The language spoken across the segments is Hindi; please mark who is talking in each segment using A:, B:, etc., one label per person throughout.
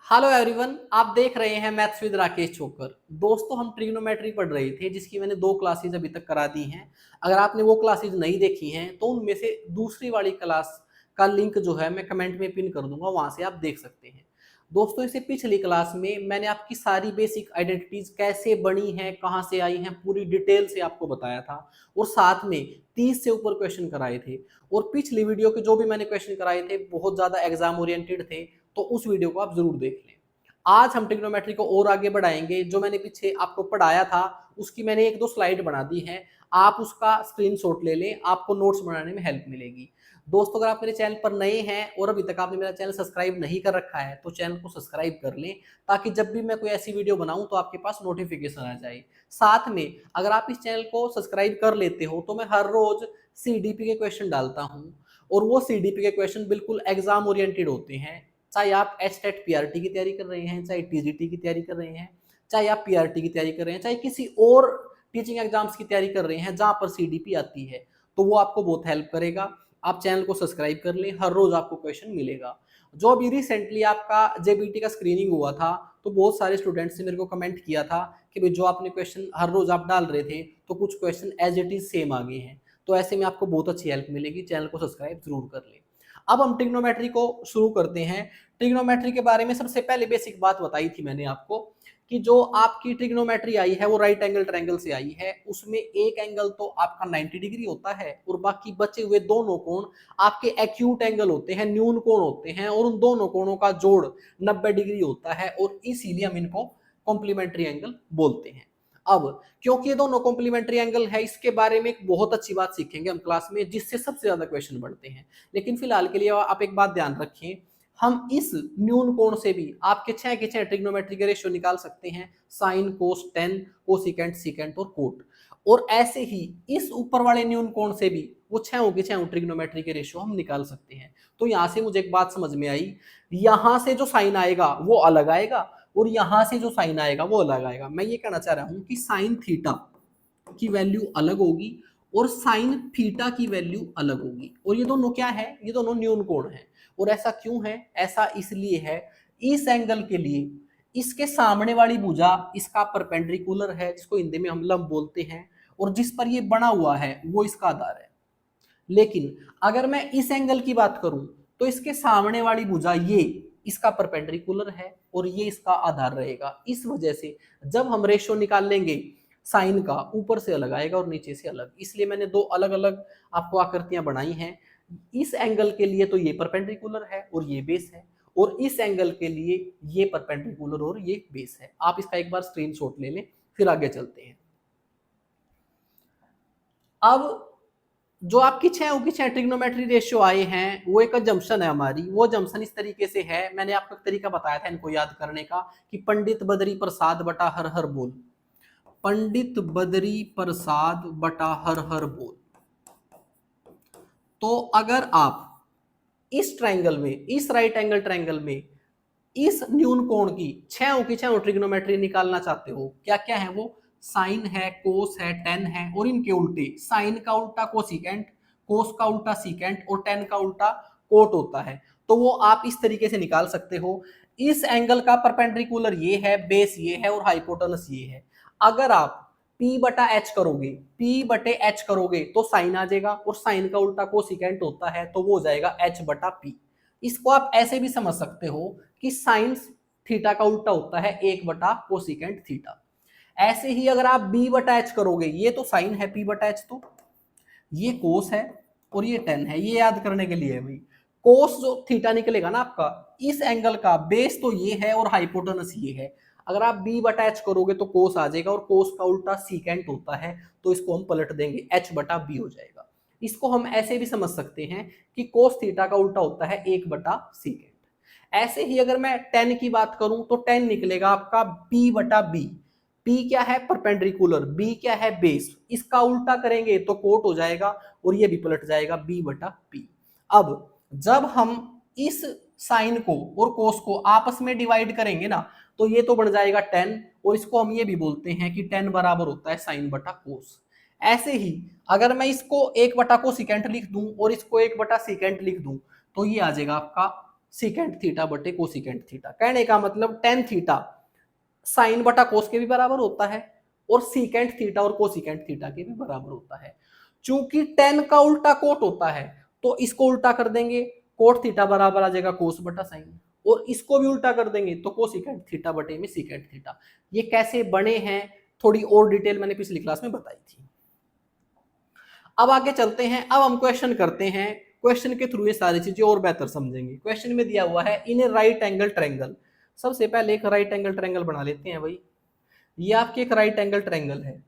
A: हेलो एवरीवन, आप देख रहे हैं मैथ्स विद राकेश छोकर। दोस्तों, हम ट्रिग्नोमेट्री पढ़ रहे थे जिसकी मैंने 2 क्लासेज अभी तक करा दी हैं। अगर आपने वो क्लासेज नहीं देखी हैं तो उनमें से दूसरी वाली क्लास का लिंक जो है मैं कमेंट में पिन कर दूंगा, वहां से आप देख सकते हैं। दोस्तों, इससे पिछली क्लास में मैंने आपकी सारी बेसिक आइडेंटिटीज कैसे बनी हैं, कहाँ से आई हैं, पूरी डिटेल से आपको बताया था और साथ में 30 से ऊपर क्वेश्चन कराए थे। और पिछली वीडियो के जो भी मैंने क्वेश्चन कराए थे बहुत ज्यादा एग्जाम ओरिएंटेड थे, तो उस वीडियो को आप जरूर देख लें। आज हम ट्रिग्नोमेट्री को और आगे बढ़ाएंगे। जो मैंने पीछे आपको पढ़ाया था उसकी मैंने 1-2 स्लाइड बना दी है, आप उसका स्क्रीनशॉट ले लें, आपको नोट्स बनाने में हेल्प मिलेगी। दोस्तों, अगर आप मेरे चैनल पर नए हैं और अभी तक आपने मेरा चैनल सब्सक्राइब नहीं कर रखा है तो चैनल को सब्सक्राइब कर लें, ताकि जब भी मैं कोई ऐसी वीडियो बनाऊं तो आपके पास नोटिफिकेशन आ जाए। साथ में अगर आप इस चैनल को सब्सक्राइब कर लेते हो तो मैं हर रोज सीडीपी के क्वेश्चन डालता हूं, और वो सीडीपी के क्वेश्चन बिल्कुल एग्जाम ओरिएंटेड होते हैं। चाहे आप एचटेट पीआरटी की तैयारी कर रहे हैं, चाहे टीजीटी की तैयारी कर रहे हैं, चाहे आप पीआरटी की तैयारी कर रहे हैं, चाहे किसी और टीचिंग एग्जाम्स की तैयारी कर रहे हैं जहां पर सीडीपी आती है, तो वो आपको बहुत हेल्प करेगा। आप चैनल को सब्सक्राइब कर लें, हर रोज आपको क्वेश्चन मिलेगा। जो अभी रिसेंटली आपका जेबीटी का स्क्रीनिंग हुआ था, तो बहुत सारे स्टूडेंट्स ने मेरे को कमेंट किया था कि भाई जो आपने क्वेश्चन हर रोज आप डाल रहे थे तो कुछ question as it is same आ गए हैं। तो ऐसे में आपको बहुत अच्छी हेल्प मिलेगी, चैनल को सब्सक्राइब जरूर कर लें। अब हम ट्रिग्नोमेट्री को शुरू करते हैं। ट्रिग्नोमेट्री के बारे में सबसे पहले बेसिक बात बताई थी मैंने आपको कि जो आपकी ट्रिग्नोमेट्री आई है वो राइट एंगल ट्रायंगल से आई है। उसमें एक एंगल तो आपका 90 डिग्री होता है और बाकी बचे हुए दोनों कोण आपके एक्यूट एंगल होते हैं, न्यून कोण होते हैं, और उन दोनों कोणों का जोड़ 90 डिग्री होता है, और इसीलिए हम इनको कॉम्प्लीमेंट्री एंगल बोलते हैं। अब क्योंकि ये दोनों कॉम्प्लीमेंट्री एंगल है, इसके बारे में एक बहुत अच्छी बात सीखेंगे हम क्लास में, जिससे सबसे ज्यादा क्वेश्चन बढ़ते हैं। लेकिन फिलहाल के लिए आप एक बात ध्यान रखें, हम इस न्यून कोण से भी आपके 6 के 6 ट्रिग्नोमेट्री के रेशियो निकाल सकते हैं, साइन, कोस, टेन, कोसिकेंट, सीकेंट और कोट। और ऐसे ही इस ऊपर वाले न्यून कोण से भी वो 6 के 6 ट्रिग्नोमेट्री के रेशियो हम निकाल सकते हैं। तो यहां से मुझे एक बात समझ में आई, यहां से जो साइन आएगा वो अलग आएगा और यहां से जो साइन आएगा वो अलग आएगा। मैं ये कहना चाह रहा हूं कि साइन थीटा की वैल्यू अलग होगी और साइन थीटा की वैल्यू अलग होगी, और ये दोनों क्या है, ये दोनों न्यून कोण है। और ऐसा क्यों है? ऐसा इसलिए है, इस एंगल के लिए इसके सामने वाली भुजा इसका परपेंडिकुलर है, जिसको हिंदी में हम लंब बोलते हैं, और जिस पर ये बना हुआ है वो इसका आधार है। लेकिन अगर मैं इस एंगल की बात करूं तो इसके सामने वाली भुजा ये इसका परपेंडिकुलर है और ये इसका आधार रहेगा। इस वजह से जब हम रेशियो निकाल लेंगे, साइन का ऊपर से अलग आएगा और नीचे से अलग। इसलिए मैंने 2 अलग अलग आपको आकृतियां बनाई हैं। इस एंगल के लिए तो ये परपेंडिकुलर है और ये बेस है, और इस एंगल के लिए ये परपेंडिकुलर और ये बेस है। आप इसका एक बार स्क्रीनशॉट ले लें, फिर आगे चलते हैं। अब जो आपकी 6 ट्रिग्नोमेट्री रेशियो आए हैं वो एक जंक्शन है हमारी। वो जंक्शन इस तरीके से है, मैंने आपको एक तरीका बताया था इनको याद करने का, कि पंडित बद्री प्रसाद बटा हर हर बोल। पंडित बद्री प्रसाद बटा हर हर बोल। तो अगर आप इस ट्रायंगल में, इस राइट एंगल ट्रायंगल में इस न्यून कोण की 6 ट्रिग्नोमेट्री निकालना चाहते हो, क्या क्या है वो? साइन है, कोस है, टेन है, और इनके उल्टे, साइन का उल्टा कोसिकेंट, कोस का उल्टा सीकेंट और टेन का उल्टा कोट होता है। तो वो आप इस तरीके से निकाल सकते हो। इस एंगल का परपेंडिकुलर ये है, बेस ये है और हाइपोटेनस ये है। अगर आप P बटा एच करोगे, P बटे एच करोगे तो साइन आ जाएगा, और साइन का उल्टा कोसिकेंट होता है तो वो हो जाएगा H बटा P। इसको आप ऐसे भी समझ सकते हो कि साइन थीटा का उल्टा होता है 1 बटा कोसिकेंट थीटा। ऐसे ही अगर आप b बटा एच करोगे, ये तो साइन है, p बटा एच तो ये कोस है और ये टेन है। ये याद करने के लिए है भाई, कोस जो थीटा निकलेगा ना आपका, इस एंगल का बेस तो ये है और हाइपोटेनस ये है। अगर आप b बटा एच करोगे तो कोस आ जाएगा, और कोस का उल्टा सीकेंट होता है, तो इसको हम पलट देंगे, h बटा b हो जाएगा। इसको हम ऐसे भी समझ सकते हैं कि कोस थीटा का उल्टा होता है 1 बटा सीकेंट। ऐसे ही अगर मैं टेन की बात करूं तो टेन निकलेगा आपका b बटा b। p क्या है? परपेंडिकुलर। b क्या है? बेस। इसका उल्टा करेंगे तो कोट हो जाएगा और ये भी पलट जाएगा b बटा p। अब जब हम इस साइन को और कोस को आपस में डिवाइड करेंगे ना, तो ये तो बन जाएगा टेन, और इसको हम ये भी बोलते हैं कि टेन बराबर होता है साइन बटा कोस। ऐसे ही अगर मैं इसको 1 बटा को सिकेंट लिख दूं और इसको 1 बटा सिकेंट लिख दूं, तो ये आ जाएगा आपका सीकेंट थीटा बटे कोसिकेंट थीटा। कहने का मतलब टेन थीटा साइन बटा कोस के भी बराबर होता है और सीकेंट थीटा और कोसिकेंट थीटा के भी बराबर होता है। चूंकि टेन का उल्टा कोट होता है तो इसको उल्टा कर देंगे, कोट थीटा बराबर आ जाएगा कोस बटा साइन, और इसको भी उल्टा कर देंगे तो कोसिकेंट थीटा बटे में सीकेंट थीटा। ये कैसे बने हैं थोड़ी और डिटेल मैंने पिछली क्लास में बताई थी। अब आगे चलते हैं, अब हम क्वेश्चन करते हैं, क्वेश्चन के थ्रू ये सारी चीजें और बेहतर समझेंगे। क्वेश्चन में दिया हुआ है इन ए राइट एंगल ट्रायंगल। सबसे पहले एक राइट एंगल ट्रायंगल बना लेते हैं भाई। ये आपके एक राइट एंगल ट्रायंगल है,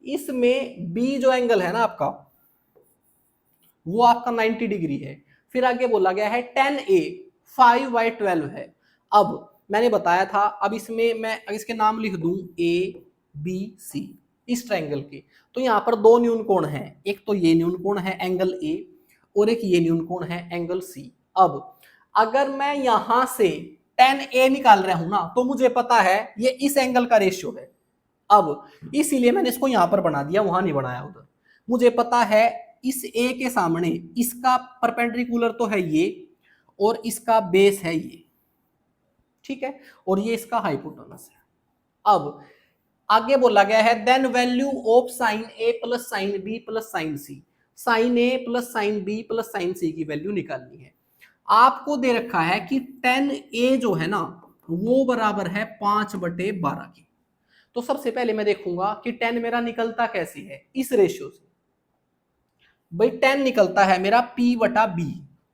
A: इसमें बी जो एंगल है ना आपका वो आपका 90 डिग्री है। फिर आगे बोला गया है 10A 5/12 है। अब मैंने बताया था, अब इसमें मैं इसके नाम लिख दूं ABC इस ट्रायंगल के, तो यहाँ पर दो न्यून कोण हैं, एक तो ये न्यून कोण है एंगल A और एक ये न्यून कोण है एंगल C। अब अगर मैं यहां से 10A निकाल रहा हूं ना तो मुझे पता है ये इस एंगल का रेशियो है। अब इसीलिए मैंने इसको यहां पर बना दिया, वहां नहीं बनाया उधर। मुझे पता है इस ए के सामने इसका परपेंडिकुलर तो है ये और इसका बेस है ये, ठीक है, और ये इसका हाइपोटेनस है। अब आगे बोला गया है then value of sine A plus sine B plus sine C. Sine A plus sine B plus sine C की वैल्यू निकालनी है। आपको दे रखा है कि 10A जो है ना वो बराबर है 5/12 की। तो सबसे पहले मैं देखूंगा कि 10 मेरा निकलता कैसे है, इस रेशियो से। भाई 10 निकलता है मेरा P/B,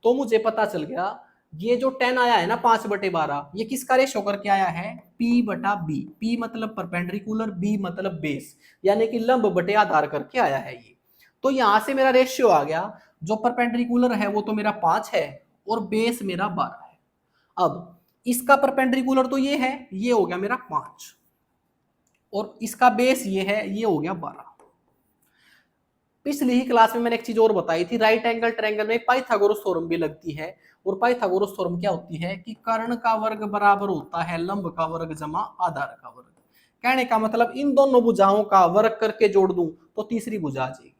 A: तो मुझे पता चल गया ये जो 10 आया है ना 5/12 ये किसका रेशियो करके आया है, P/B। P मतलब परपेंडिकुलर, B मतलब बेस, यानी कि लंब बटे आधार करके आया है ये। तो यहां से मेरा रेशियो आ गया, जो परपेंडिकुलर है वो तो मेरा 5 है और बेस मेरा 12 है। अब इसका परपेंडिकुलर तो ये है, ये हो गया मेरा 5 और इसका बेस ये है, ये हो गया 12। पिछली ही क्लास में मैंने एक चीज और बताई थी, राइट एंगल ट्रायंगल में पाइथागोरस थ्योरम भी लगती है। और पाइथागोरस थ्योरम क्या होती है कि कर्ण का वर्ग बराबर होता है लंब का वर्ग जमा आधार का वर्ग। कहने का मतलब इन दोनों भुजाओं का वर्ग करके जोड़ दूं तो तीसरी भुजा आ जाएगी,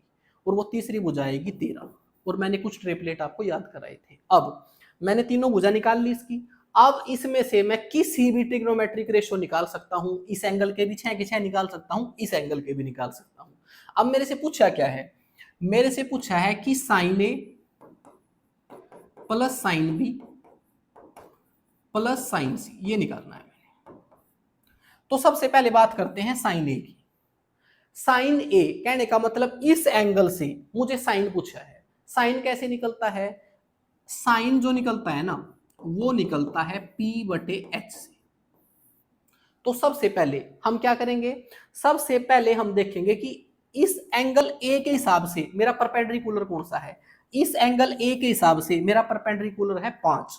A: और वो तीसरी भुजा आएगी 13। और मैंने कुछ ट्रिपलेट आपको याद कराए थे। अब मैंने तीनों भुजा निकाल ली इसकी। अब इसमें से मैं किसी भी ट्रिग्नोमेट्रिक रेशियो निकाल सकता हूं, इस एंगल के भी 6 के 6 निकाल सकता हूं, इस एंगल के भी निकाल सकता हूं। अब मेरे से पूछा क्या है, मेरे से पूछा है कि sine A plus sine B plus sine C ये निकालना है मैंने। तो सबसे पहले बात करते हैं साइन ए की। साइन ए कहने का मतलब इस एंगल से मुझे साइन पूछा है। साइन कैसे निकलता है, साइन जो निकलता है ना वो निकलता है P/H से। तो सबसे पहले हम क्या करेंगे, सबसे पहले हम देखेंगे कि इस एंगल ए के हिसाब से मेरा परपेंडिकुलर कौन सा है। इस एंगल ए के हिसाब से मेरा परपेंडिकुलर है 5,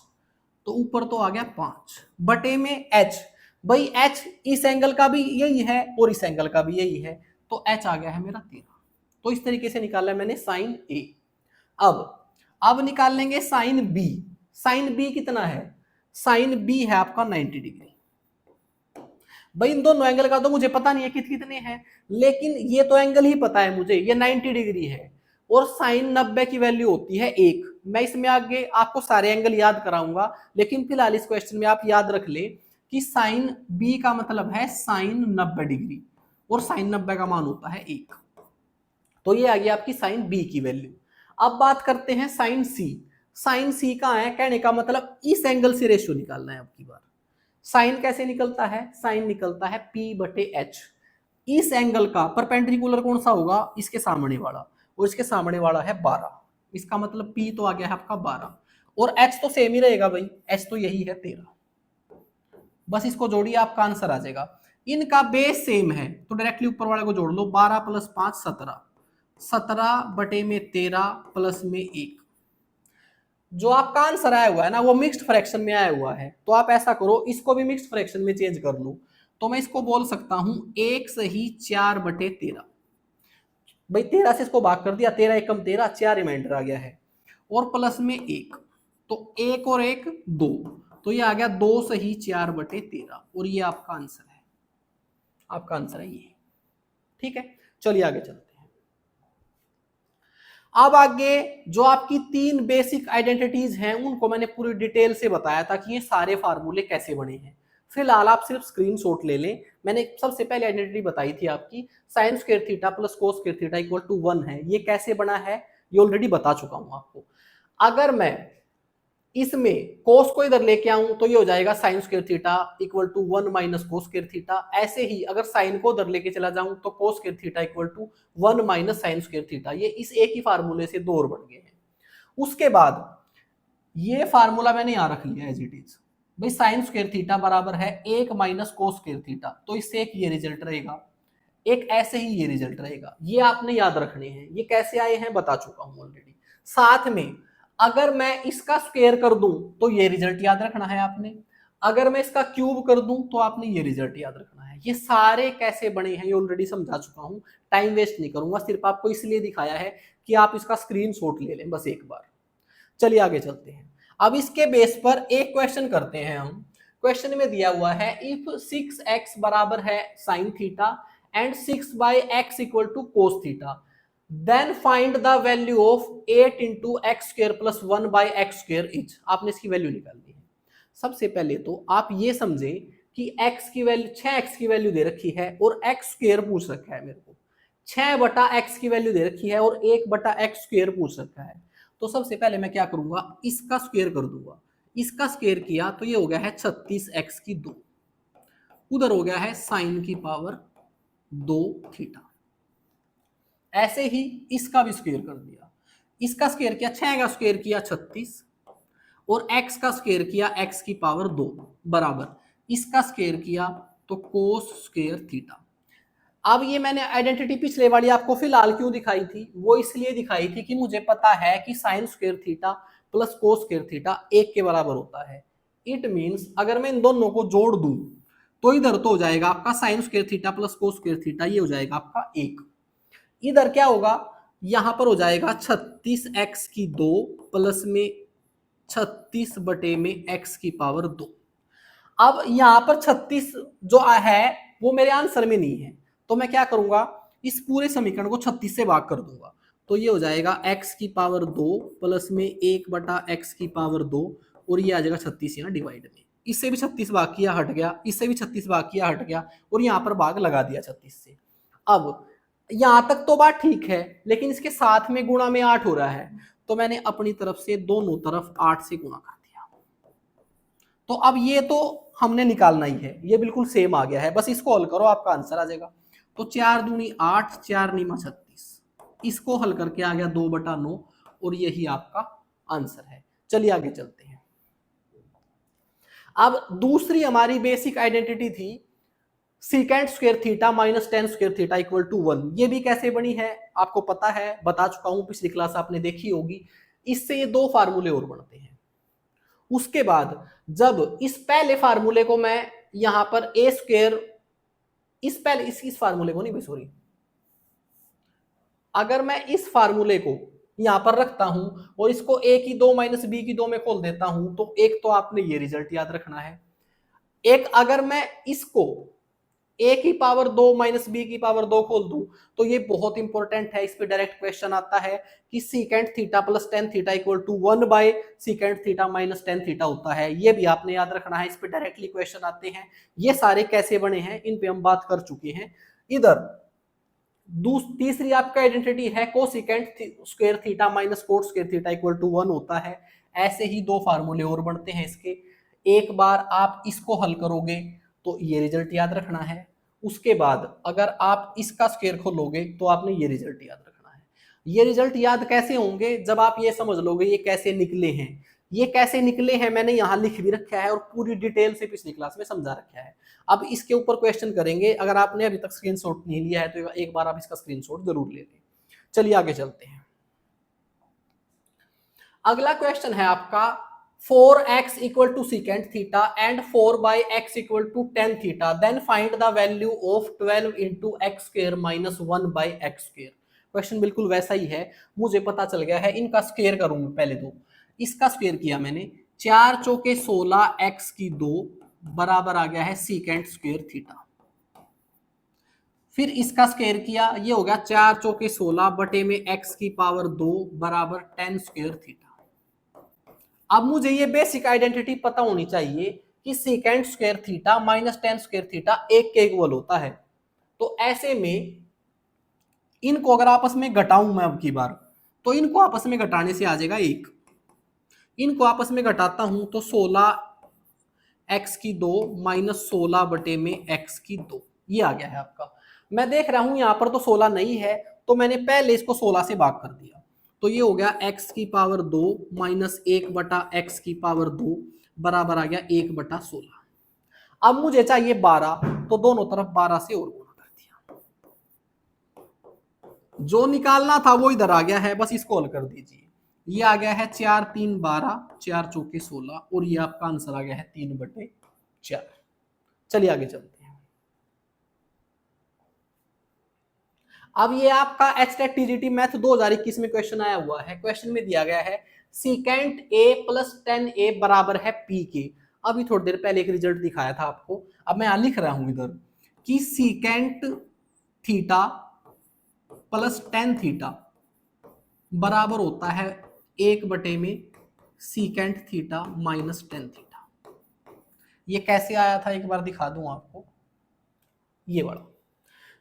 A: तो ऊपर तो आ गया 5 बटे में H। भाई H इस एंगल का भी यही है और इस एंगल का भी यही है, तो H आ गया है मेरा 13। तो इस तरीके से निकाला मैंने साइन ए। अब निकाल लेंगे साइन बी। साइन बी कितना है, साइन बी है आपका 90 डिग्री। भाई इन दोनों एंगल का तो मुझे पता नहीं है कितने हैं, लेकिन ये तो एंगल ही पता है मुझे, ये 90 डिग्री है और साइन 90 की वैल्यू होती है 1। मैं इसमें आगे आपको सारे एंगल याद कराऊंगा, लेकिन फिलहाल इस क्वेश्चन में आप याद रख ले कि साइन बी का मतलब है साइन 90 डिग्री और साइन 90 का मान होता है 1। तो ये आ गई आपकी साइन बी की वैल्यू। अब बात करते हैं साइन सी। साइन सी का है, कहने का मतलब इस एंगल से रेशियो निकालना है आपकी बार। साइन कैसे निकलता है, साइन निकलता है P/H। इस एंगल का परपेंडिकुलर कौन सा होगा, इसके सामने वाला, और इसके सामने वाला है 12। इसका मतलब P तो आ गया है आपका 12 और H तो सेम ही रहेगा भाई, H तो यही है 13। बस इसको जोड़िए आपका आंसर आ जाएगा। इनका बेस सेम है तो डायरेक्टली ऊपर वाले को जोड़ लो, 12 + 5 17, 17 बटे में 13 प्लस में 1। जो आपका आंसर आया हुआ है ना वो मिक्स्ड फ्रैक्शन में आया हुआ है, तो आप ऐसा करो इसको भी मिक्स्ड फ्रैक्शन में चेंज कर लो। तो मैं इसको बोल सकता हूं 1 सही 4/13। भाई 13 से इसको भाग कर दिया, 13 एकम 13, 4 रिमाइंडर आ गया है और प्लस में 1, तो 1 और 1 2, तो ये आ गया 2 सही 4/13 और ये आपका आंसर है। आपका आंसर है ये, ठीक है। चलिए आगे चलते हैं। अब आगे जो आपकी तीन बेसिक आइडेंटिटीज हैं उनको मैंने पूरी डिटेल से बताया था कि ये सारे फार्मूले कैसे बने हैं। फिलहाल आप सिर्फ स्क्रीनशॉट ले लें। मैंने सबसे पहले आइडेंटिटी बताई थी आपकी, sine square theta plus cos square theta equal to 1 है। ये कैसे बना है ये ऑलरेडी बता चुका हूं आपको। अगर मैं इसमें कोस को इधर लेके आऊं तो ये हो जाएगा sine square theta equal to 1 minus cos square theta. ऐसे ही अगर साइन को उधर लेके चला जाऊं तो cos square theta equal to 1 minus sine square theta. ये इस एक ही फार्मूले से दो और बन गए हैं। उसके बाद ये फार्मूला मैंने यहां रख लिया एज इट इज। भाई साइन स्क्वायर थीटा बराबर है 1 माइनस कोस स्क्वायर थीटा, तो इससे एक ये रिजल्ट रहेगा, एक ऐसे ही ये रिजल्ट रहेगा। ये आपने याद रखने हैं। ये कैसे आए हैं बता चुका हूं ऑलरेडी। साथ में अगर मैं इसका स्क्वायर कर दूं तो ये रिजल्ट याद रखना है आपने। अगर मैं इसका क्यूब कर दूं तो आपने ये रिजल्ट याद रखना है। ये सारे कैसे बने हैं ये ऑलरेडी समझा चुका हूं, टाइम वेस्ट नहीं करूंगा। सिर्फ आपको इसलिए दिखाया है कि आप इसका स्क्रीनशॉट ले लें बस एक बार। चलिए आगे चलते हैं। अब इसके बेस पर एक क्वेश्चन करते हैं हम। क्वेश्चन में दिया हुआ है इफ 6x बराबर है sine theta and 6/x equal to cos theta then find the value of 8 into x square plus 1/x square इच। आपने इसकी वैल्यू निकालनी है। सबसे पहले तो आप ये समझे कि x की वैल्यू 6x की वैल्यू दे रखी है और x स्क्र पूछ रखा है मेरे को। 6/x की वैल्यू दे रखी है और 1/x स्क्र पूछ रखा है। तो सबसे पहले मैं क्या करूंगा, इसका स्क्वायर कर दूंगा। इसका स्क्वायर किया तो ये हो गया है 36x की 2, उधर हो गया है साइन की पावर 2 थीटा। ऐसे ही इसका भी स्क्वायर कर दिया। इसका स्क्वायर किया 6 का स्क्वायर किया 36 और x का स्क्वायर किया x की पावर 2 बराबर इसका स्क्वायर किया तो कोस स्क्वायर थीटा। अब ये मैंने आइडेंटिटी पिछले वाली आपको फिलहाल क्यों दिखाई थी, वो इसलिए दिखाई थी कि मुझे पता है कि sign square theta plus cos square theta 1 के बराबर होता है। इट मींस अगर मैं इन दोनों को जोड़ दूं तो इधर तो हो जाएगा आपका sign square theta plus cos square theta, ये हो जाएगा आपका 1। इधर क्या होगा, यहां पर हो जाएगा 36x की 2 प्लस में 36 बटे में x की पावर 2। अब यहां पर 36 जो है वो मेरे आंसर में नहीं है, तो मैं क्या करूंगा, इस पूरे समीकरण को 36 से भाग कर दूंगा। तो ये हो जाएगा x की पावर 2 प्लस में 1/x की पावर 2 और ये आ जाएगा 36 यहाँ डिवाइड में। इससे भी 36 भाग किया हट गया, इससे भी 36 भाग किया हट गया और यहाँ पर भाग लगा दिया 36 से। अब यहां तक तो बात ठीक है, लेकिन इसके साथ में गुणा में 8 हो रहा है, तो मैंने अपनी तरफ से दोनों तरफ 8 से गुणा कर दिया। तो अब ये तो हमने निकालना ही है, ये बिल्कुल सेम आ गया है, बस इसको हल करो आपका आंसर आ जाएगा। तो 4 दूनी 8, 4 नीमा 36, इसको हल करके आ गया 2/9 और यही आपका आंसर है। चलिए आगे चलते हैं। अब दूसरी हमारी बेसिक आइडेंटिटी थी secant square theta minus tan square theta equal to 1। ये भी कैसे बनी है आपको पता है, बता चुका हूं, पिछली क्लास आपने देखी होगी। इससे ये दो फार्मूले और बनते हैं। उसके बाद जब इस पहले फार्मूले को मैं यहां पर ए स्क्वायर, इस पहले इस फार्मूले को नहीं, सॉरी, अगर मैं इस फार्मूले को यहां पर रखता हूं और इसको a की 2 माइनस बी की 2 में खोल देता हूं, तो एक तो आपने ये रिजल्ट याद रखना है। एक अगर मैं इसको a की पावर 2 माइनस बी की पावर 2 खोल दूं तो ये बहुत इंपॉर्टेंट है, इस पे डायरेक्ट क्वेश्चन आता है कि secant theta plus tan theta equal to 1 by secant theta minus tan theta होता है। ये भी आपने याद रखना है, इस पे डायरेक्टली क्वेश्चन आते हैं। ये सारे कैसे बने हैं इन पे हम बात कर चुके हैं। इधर तीसरी आपका आइडेंटिटी है cosecant square theta minus cot square theta equal to 1 होता है। ऐसे ही दो फार्मूले और बनते हैं इसके। एक बार आप इसको हल करोगे तो ये रिजल्ट याद रखना है। उसके बाद अगर आप इसका स्क्वायर खोलोगे तो आपने ये रिजल्ट याद रखना है। ये रिजल्ट याद कैसे होंगे, जब आप ये समझ लोगे ये कैसे निकले हैं। ये कैसे निकले हैं मैंने यहाँ लिख भी रखा है और पूरी डिटेल से पिछली क्लास में समझा रखा है। अब इसके ऊपर क्वेश्चन करेंगे। अगर आपने अभी तक स्क्रीनशॉट नहीं लिया है तो एक बार आप इसका स्क्रीनशॉट जरूर ले लें। चलिए आगे चलते हैं। अगला क्वेश्चन है आपका 4x equal to secant theta and 4/x equal to tan theta then find the value of 12 into x square minus 1/x square. Question बिल्कुल वैसा ही है, मुझे पता चल गया है। इनका स्क्वायर करूंगा पहले तो। इसका स्क्वायर किया मैंने, 4 चौके 16 x की 2 बराबर आ गया है सीकेंट स्क्वायर थीटा। फिर इसका स्क्वायर किया, ये हो गया 4 चौके 16 बटे में x की पावर 2 बराबर 10 स्क्वायर थीटा। अब मुझे ये बेसिक आइडेंटिटी पता होनी चाहिए कि second square theta minus 10 square theta एक के इक्वल होता है। तो ऐसे में इनको अगर आपस में घटाऊं मैं अब की बार, तो इनको आपस में घटाने से आ जाएगा एक। इनको आपस में घटाता हूं तो 16 एक्स की 2 माइनस 16 बटे में एक्स की 2, ये आ गया है आपका। मैं देख रहा हूं यहां पर तो 16 नहीं है, तो मैंने पहले इसको 16 से भाग कर दिया, तो ये हो गया एक्स की पावर 2 माइनस 1 बटा एक्स की पावर 2 बराबर आ गया 1 बटा 16। अब मुझे चाहिए 12, तो दोनों तरफ 12 से और गुणा कर दिया। जो निकालना था वो इधर आ गया है, बस इसको हल कर दीजिए। ये आ गया है 4 3 12, 4 चौके 16, और ये आपका आंसर आ गया है 3/4। चलिए आगे चलते हैं। अब ये आपका एचटेट टीजीटी मैथ 2021 में क्वेश्चन आया हुआ है। क्वेश्चन में दिया गया है सीकेंट ए प्लस 10a बराबर है पी के। अभी थोड़ी देर पहले एक रिजल्ट दिखाया था आपको, अब मैं यहां लिख रहा हूं इधर कि सीकेंट थीटा प्लस 10 थीटा बराबर होता है 1 में सीकेंट थीटा माइनस 10 थीटा। ये कैसे आया था एक बार दिखा दूं आपको। ये वाला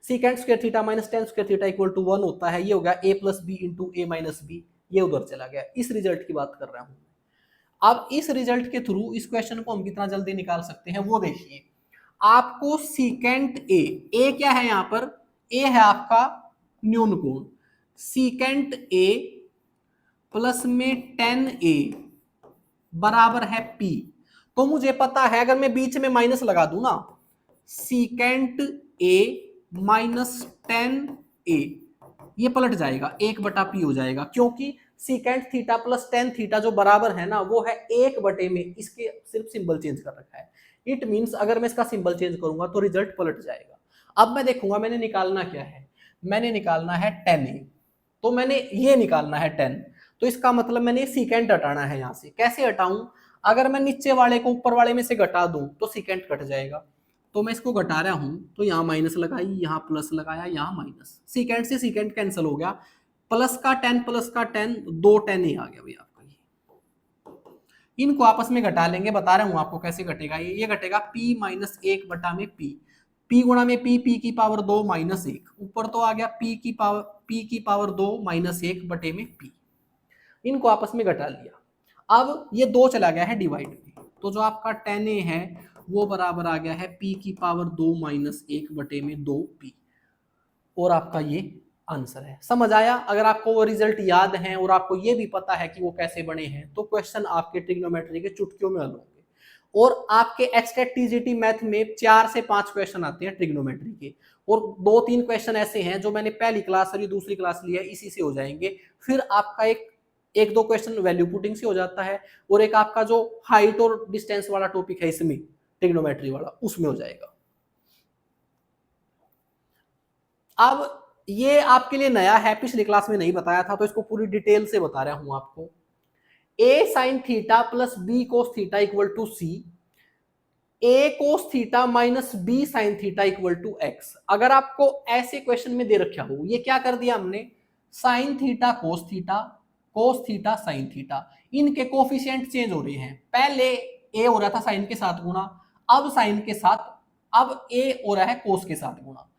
A: secant square theta minus 10 square theta equal to 1 होता है। ये हो गया a plus b into a minus b, ये उधर चला गया। इस रिजल्ट की बात कर रहा हूं। अब इस रिजल्ट के थ्रू इस क्वेश्चन को हम कितना जल्दी निकाल सकते हैं वो देखिए। आपको सीकेंट ए क्या है यहां पर, ए है आपका न्यून कोण, सीकेंट ए प्लस में 10a बराबर है p। तो मुझे पता है अगर मैं बीच में माइनस लगा दूं ना, सीकेंट a माइनस 10a, ये पलट जाएगा 1/p हो जाएगा, क्योंकि सीकेंट थीटा प्लस 10 थीटा जो बराबर है ना वो है 1 में इसके सिर्फ सिंबल चेंज कर रखा है। इट मींस अगर मैं इसका सिंबल चेंज करूंगा तो रिजल्ट पलट जाएगा। अब मैं देखूंगा मैंने निकालना क्या है, मैंने निकालना है 10a, तो मैंने ये निकालना है 10, तो इसका मतलब मैंने सीकेंट हटाना है। यहां से कैसे हटाऊं, अगर मैं नीचे वाले को ऊपर वाले में से घटा दूं तो सीकेंट कट जाएगा। तो मैं इसको घटा रहा हूं, तो यहाँ माइनस लगाई, यहाँ प्लस लगाया, यहाँ माइनस, सीकेंट से सीकेंट कैंसिल हो गया, प्लस का 10 प्लस का 10, 2 10 ही आ गया भैया आपका। ये इनको आपस में घटा लेंगे, बता रहा हूं आपको कैसे घटेगा। ये घटेगा p माइनस 1/p, p गुणा में p की पावर 2 माइनस 1, ऊपर तो आ गया p की पावर 2 माइनस 1/p। इनको आपस में घटा लिया। अब ये 2 चला गया है डिवाइड में, तो जो आपका 10a है वो बराबर आ गया है p की पावर 2 माइनस 1/2p, और आपका ये आंसर है। समझ आया? अगर आपको वो रिजल्ट याद है और आपको ये भी पता है कि वो कैसे बने हैं, तो क्वेश्चन आपके ट्रिग्नोमेट्री के चुटकियों में हल होंगे। और आपके एचटेट टीजीटी मैथ में 4 से 5 क्वेश्चन आते हैं ट्रिग्नोमेट्री के, और 2-3 क्वेश्चन ऐसे हैं जो मैंने पहली क्लास और दूसरी क्लास लिया है, इसी से हो जाएंगे। फिर आपका एक दो क्वेश्चन वैल्यू पुटिंग से हो जाता है, और एक आपका जो हाइट और डिस्टेंस वाला टॉपिक है इसमें ट्रिग्नोमेट्री वाला, उसमें हो जाएगा। अब ये आपके लिए नया है, पिछली क्लास में नहीं बताया था, तो इसको पूरी डिटेल से बता रहा हूं आपको। a sine theta plus b cos theta equal to सी, a cos theta minus b sine theta equal to x। अगर आपको ऐसे क्वेश्चन में दे रखा हो, ये क्या कर दिया हमने, sine theta cos theta sine theta, इनके कोफिशिएंट चेंज हो रहे हैं। पहले a हो रहा था साइन के साथ गुणा, अब साइन के साथ, अब a हो रहा है कोस के साथ गुणा।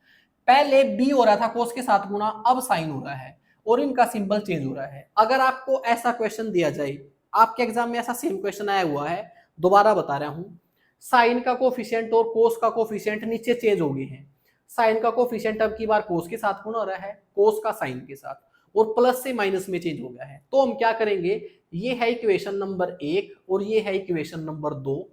A: पहले b हो रहा था कोस के साथ गुणा, अब साइन हो रहा है, और इनका सिंबल चेंज हो रहा है। अगर आपको ऐसा क्वेश्चन दिया जाए, आपके एग्जाम में ऐसा सेम क्वेश्चन आया हुआ है, दोबारा बता रहा हूं, साइन का कोफिशिएंट और कोस का कोफिशिएंट नीचे चेंज हो गए हैं। साइन का कोफिशिएंट अब की बार कोस के साथ गुणा हो रहा है, कोस का साइन के साथ, और प्लस से माइनस में चेंज हो गया है। तो हम क्या करेंगे, ये है इक्वेशन नंबर 1 और ये है इक्वेशन नंबर 2,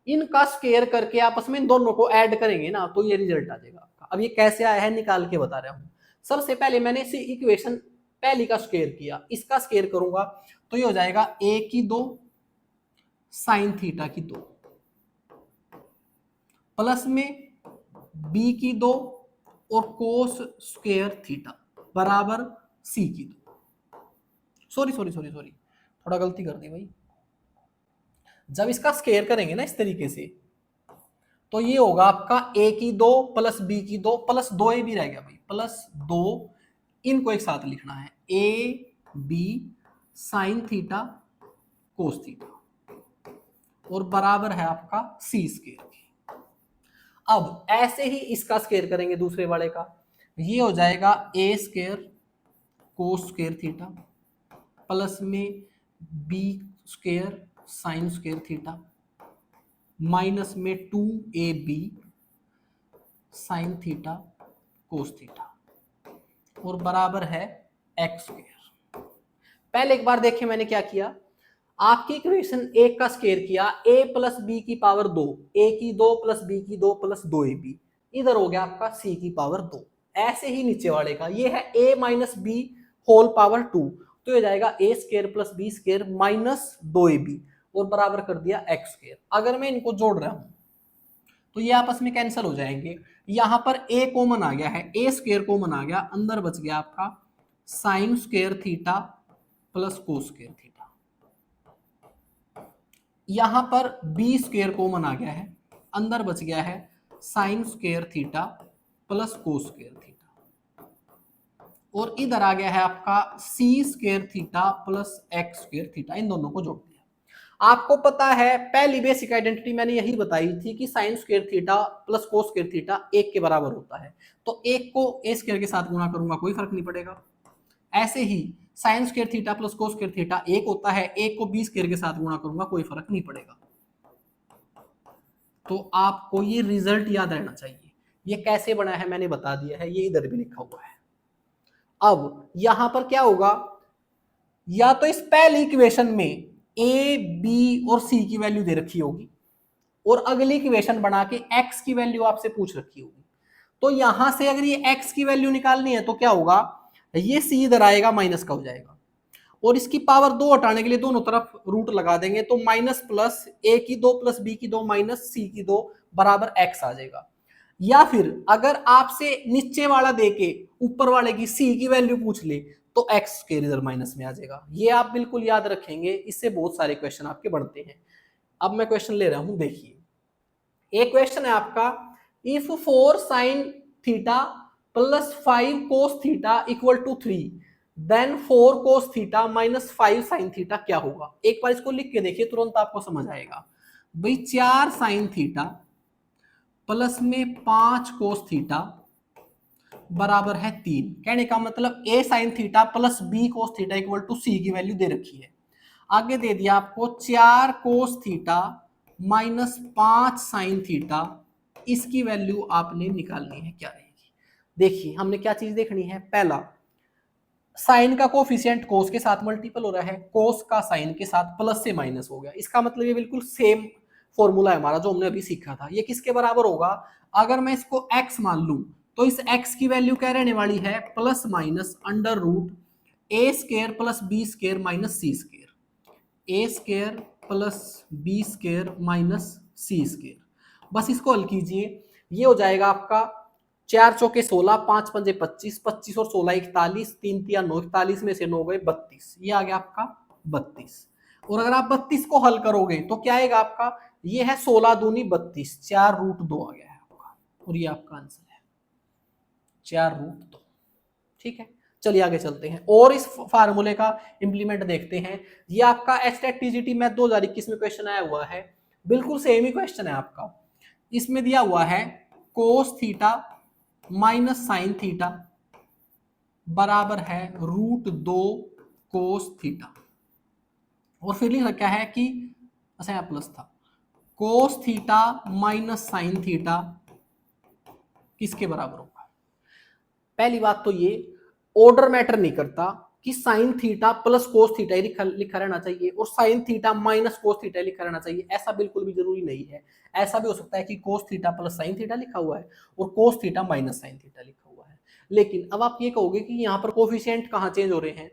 A: इनका स्क्वायर करके आपस में इन दोनों को ऐड करेंगे ना, तो ये रिजल्ट आ जाएगा आपका। अब ये कैसे आया है निकाल के बता रहा हूं। सबसे पहले मैंने इसी इक्वेशन पहली का स्क्वायर किया, इसका स्क्वायर करूंगा तो ये हो जाएगा a की 2 साइन थीटा की 2 प्लस में b की 2 और कोस स्क्वायर थीटा बराबर c की 2। सॉरी थोड़ा गलती कर दी भाई। जब इसका स्क्वायर करेंगे ना इस तरीके से, तो ये होगा आपका a की 2 प्लस b की 2 प्लस 2a भी रह गया भाई, प्लस 2, इनको एक साथ लिखना है, a b sine theta cos theta और बराबर है आपका c स्क्वायर की। अब ऐसे ही इसका स्क्वायर करेंगे दूसरे वाले का, ये हो जाएगा a square cos square theta plus में b square sine square theta minus में 2ab sine theta cos theta और बराबर है एक्स स्क्वायर। पहले एक बार देखिए मैंने क्या किया, आपकी इक्वेशन एक का स्क्वायर किया, a प्लस बी की पावर 2, a की 2 प्लस b की 2 प्लस 2ab, इधर हो गया आपका c की पावर 2। ऐसे ही नीचे वाले का ये है a minus b whole power 2, तो ये जाएगा a square plus b square minus 2ab और बराबर कर दिया एक्स स्क्वायर। अगर मैं इनको जोड़ रहा हूं तो ये आपस में कैंसिल हो जाएंगे, यहां पर a कॉमन आ गया है, a स्क्वायर कॉमन आ गया, अंदर बच गया आपका sign square theta plus cos square theta, यहां पर b स्क्वायर कॉमन आ गया है, अंदर बच गया है sine square theta plus cos square theta और इधर आ गया है आपका c square theta plus x square theta, इन दोनों को जोड़ दिया। आपको पता है पहली बेसिक आइडेंटिटी मैंने यही बताई थी कि sign square theta plus cos square theta एक के बराबर होता है, तो एक को ए स्क्वायर के साथ गुणा करूंगा कोई फर्क नहीं पड़ेगा। ऐसे ही sine square theta plus cos square theta एक होता है, एक को बी स्क्वायर के साथ गुणा करूंगा कोई फर्क नहीं पड़ेगा। तो आपको ये रिजल्ट याद रहना चाहिए। ये कैसे बना है मैंने बता दिया है, ये इधर भी लिखा हुआ है। अब यहां पर क्या होगा, या तो इस पहली इक्वेशन में ए बी और सी की वैल्यू दे रखी होगी और अगली इक्वेशन बना के x की वैल्यू आपसे पूछ रखी होगी, तो यहां से अगर ये x की वैल्यू निकालनी है तो क्या होगा, ये c इधर आएगा माइनस का हो जाएगा और इसकी पावर 2 हटाने के लिए दोनों तरफ रूट लगा देंगे, तो माइनस प्लस a की 2 प्लस b की 2 माइनस c की 2 बराबर x आ जाएगा। या फिर अगर आपसे नीचे वाला देके ऊपर वाले की c की वैल्यू पूछ ले तो x के इधर माइनस में आ जाएगा। ये आप बिल्कुल याद रखेंगे, इससे बहुत सारे क्वेश्चन आपके बढ़ते हैं। अब मैं क्वेश्चन ले रहा हूं, देखिए एक क्वेश्चन है आपका, if 4 sine theta plus 5 cos theta equal to 3 then 4 cos theta minus 5 sine theta क्या होगा। एक बार इसको लिख के देखिए तुरंत आपको समझ आएगा। भाई 4 साइन थीटा प्लस में 5 कोस थीटा बराबर है 3, कहने का मतलब a sine theta plus b cos theta equal to c की वैल्यू दे रखी है। आगे दे दिया आपको 4 cos theta minus 5 sine theta, इसकी वैल्यू आपने निकालनी है, क्या रहेगी। देखिए हमने क्या चीज देखनी है, पहला साइन का कोफिशिएंट कोस के साथ मल्टीपल हो रहा है, कोस का साइन के साथ प्लस से माइनस हो गया, इसका मतलब ये बिल्कुल सेम फॉर्मूला है हमारा जो हमने अभी सीखा था। ये किसके बराबर होगा, अगर मैं इसको x मान लूं तो इस x की वैल्यू क्या रहने वाली है, plus minus under root A square plus B square minus C square, A square plus B square minus C square. बस इसको हल कीजिए, ये हो जाएगा आपका 4 चौके 16, 5 पंजे 25, 25 और 16 41, 3 तिया 9, 41 में से 9 गए 32, ये आ गया आपका 32। और अगर आप 32 को हल करोगे तो क्या आएगा आपका, ये है 16 दूनी 32, 4 रूट 2 आ गया है आपका, और ये आपका आंसर है 4 रूट 2। ठीक है, चलिए आगे चलते हैं और इस फार्मूले का इंप्लीमेंट देखते हैं। ये आपका एस्टेट टीजीटी मैथ 2021 में क्वेश्चन आया हुआ है, बिल्कुल सेम ही क्वेश्चन है आपका। इसमें दिया हुआ है कोस थीटा माइनस साइन थीटा बराबर है रूट 2 कोस थीटा, और फिर लिख रखा है कि अच्छा यहाँ प्लस था, कोस थीटा माइनस साइन थीटा किसके बराबर होगा। पहली बात तो ये ऑर्डर मैटर नहीं करता कि sign theta plus cos theta लिखा रहना चाहिए और sine theta minus cos theta लिखा रहना चाहिए, ऐसा बिल्कुल भी जरूरी नहीं है। ऐसा भी हो सकता है कि cos theta plus sine theta लिखा हुआ है और कोस थीटा माइनस साइन थीटा लिखा हुआ है। लेकिन अब आप ये कहोगे कि यहाँ पर कोफिशिएंट कहाँ चेंज हो रहे हैं,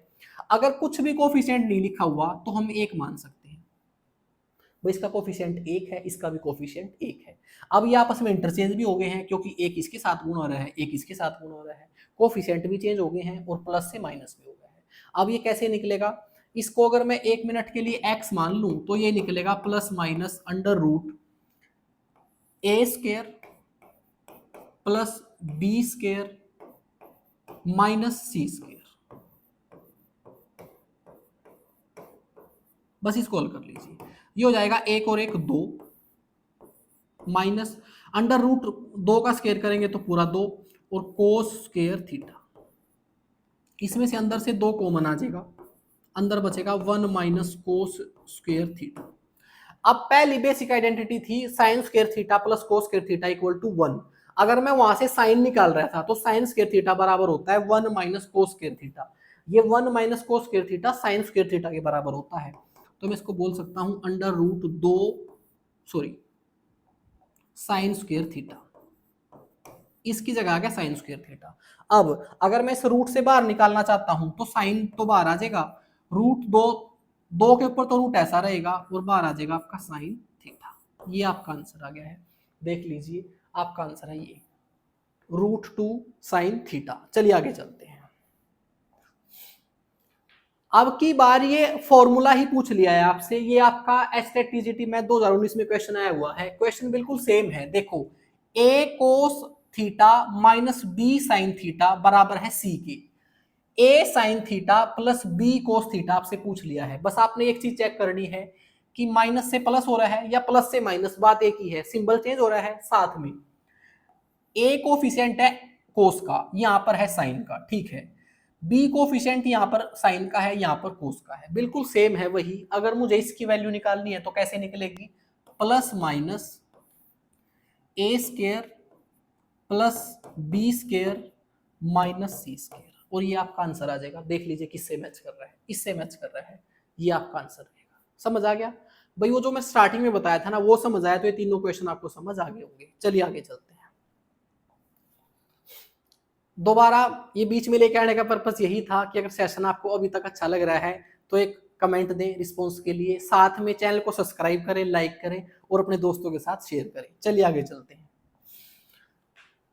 A: अगर कुछ भी कोफिशिएंट नहीं लिखा हुआ तो हम एक मान सकते हैं, भाई इसका कोफिशिएंट एक है, इसका भी कोफिशिएंट एक है। अब ये आपस में इंटरचेंज भी हो गए हैं क्योंकि एक इसके साथ गुण हो रहा है, एक इसके साथ गुण हो रहा है, कोफिशिएंट भी चेंज हो गए हैं और प्लस से माइनस भी हो गया है। अब ये कैसे निकलेगा, इसको अगर मैं 1 मिनट के लिए x मान लूं तो ये निकलेगा plus minus under root A square plus B square minus C square, बस इसको हल कर लीजिए। ये हो जाएगा एक और एक दो, माइनस अंडर रूट दो का स्क्वायर करेंगे तो पूरा दो, और कोस स्क्वायर थीटा। इसमें से अंदर से दो कॉमन आ जाएगा, अंदर बचेगा one minus cos square theta. अब पहली बेसिक आइडेंटिटी थी sine square theta plus cos square theta equal to 1। अगर मैं वहां से साइन निकाल रहा था तो साइन स्क्वायर थीटा बराबर होता है 1 माइनस कोस स्क्वायर थीटा। ये 1 minus cos square theta sine square theta के बराबर होता है, तो मैं इसको बोल सकता हूं अंडर रूट दो सॉरी साइन स्क्वायर थीटा, इसकी जगह आ गया साइन स्क्वायर थीटा। अब अगर मैं इस रूट से बाहर निकालना चाहता हूं तो साइन तो बाहर आ जाएगा, रूट दो, दो के ऊपर तो रूट ऐसा रहेगा और बाहर आ जाएगा आपका साइन थीटा। ये आपका आंसर आ गया है, देख लीजिए आपका आंसर है ये रूट टू साइन थीटा। चलिए आगे चलते हैं। अब की बार ये फॉर्मूला ही पूछ लिया है आपसे, ये आपका एस्टेट टीजीटी मैथ 2019 में क्वेश्चन आया हुआ है। क्वेश्चन बिल्कुल सेम है, देखो A cos theta minus B sine theta बराबर है सी के। A sine theta plus B cos theta आपसे पूछ लिया है, बस आपने एक चीज चेक करनी है कि माइनस से प्लस हो रहा है या प्लस से माइनस, बात एक ही है, सिंबल चेंज हो रहा है साथ में। ए कोफिशिएंट है कोस का, यहां पर है साइन का, ठीक है। बी कोफिशिएंट यहां पर साइन का है, यहां पर कोस का है, बिल्कुल सेम है वही। अगर मुझे इसकी वैल्यू निकालनी है तो कैसे निकलेगी, plus minus A square plus B square minus C square, और ये आपका आंसर आ जाएगा। देख लीजिए किससे मैच कर रहा है, इससे मैच कर रहा है, ये आपका आंसर रहेगा। समझ आ गया भाई, वो जो मैं स्टार्टिंग में बताया था ना वो समझ आया तो ये तीनों क्वेश्चन आपको समझ आ गए होंगे। चलिए आगे चलते हैं। दोबारा ये बीच में लेके आने का पर्पस यही था कि अगर सेशन आपको अभी तक अच्छा लग रहा है तो एक कमेंट दें रिस्पॉन्स के लिए, साथ में चैनल को सब्सक्राइब करें, लाइक करें और अपने दोस्तों के साथ शेयर करें। चलिए आगे चलते हैं।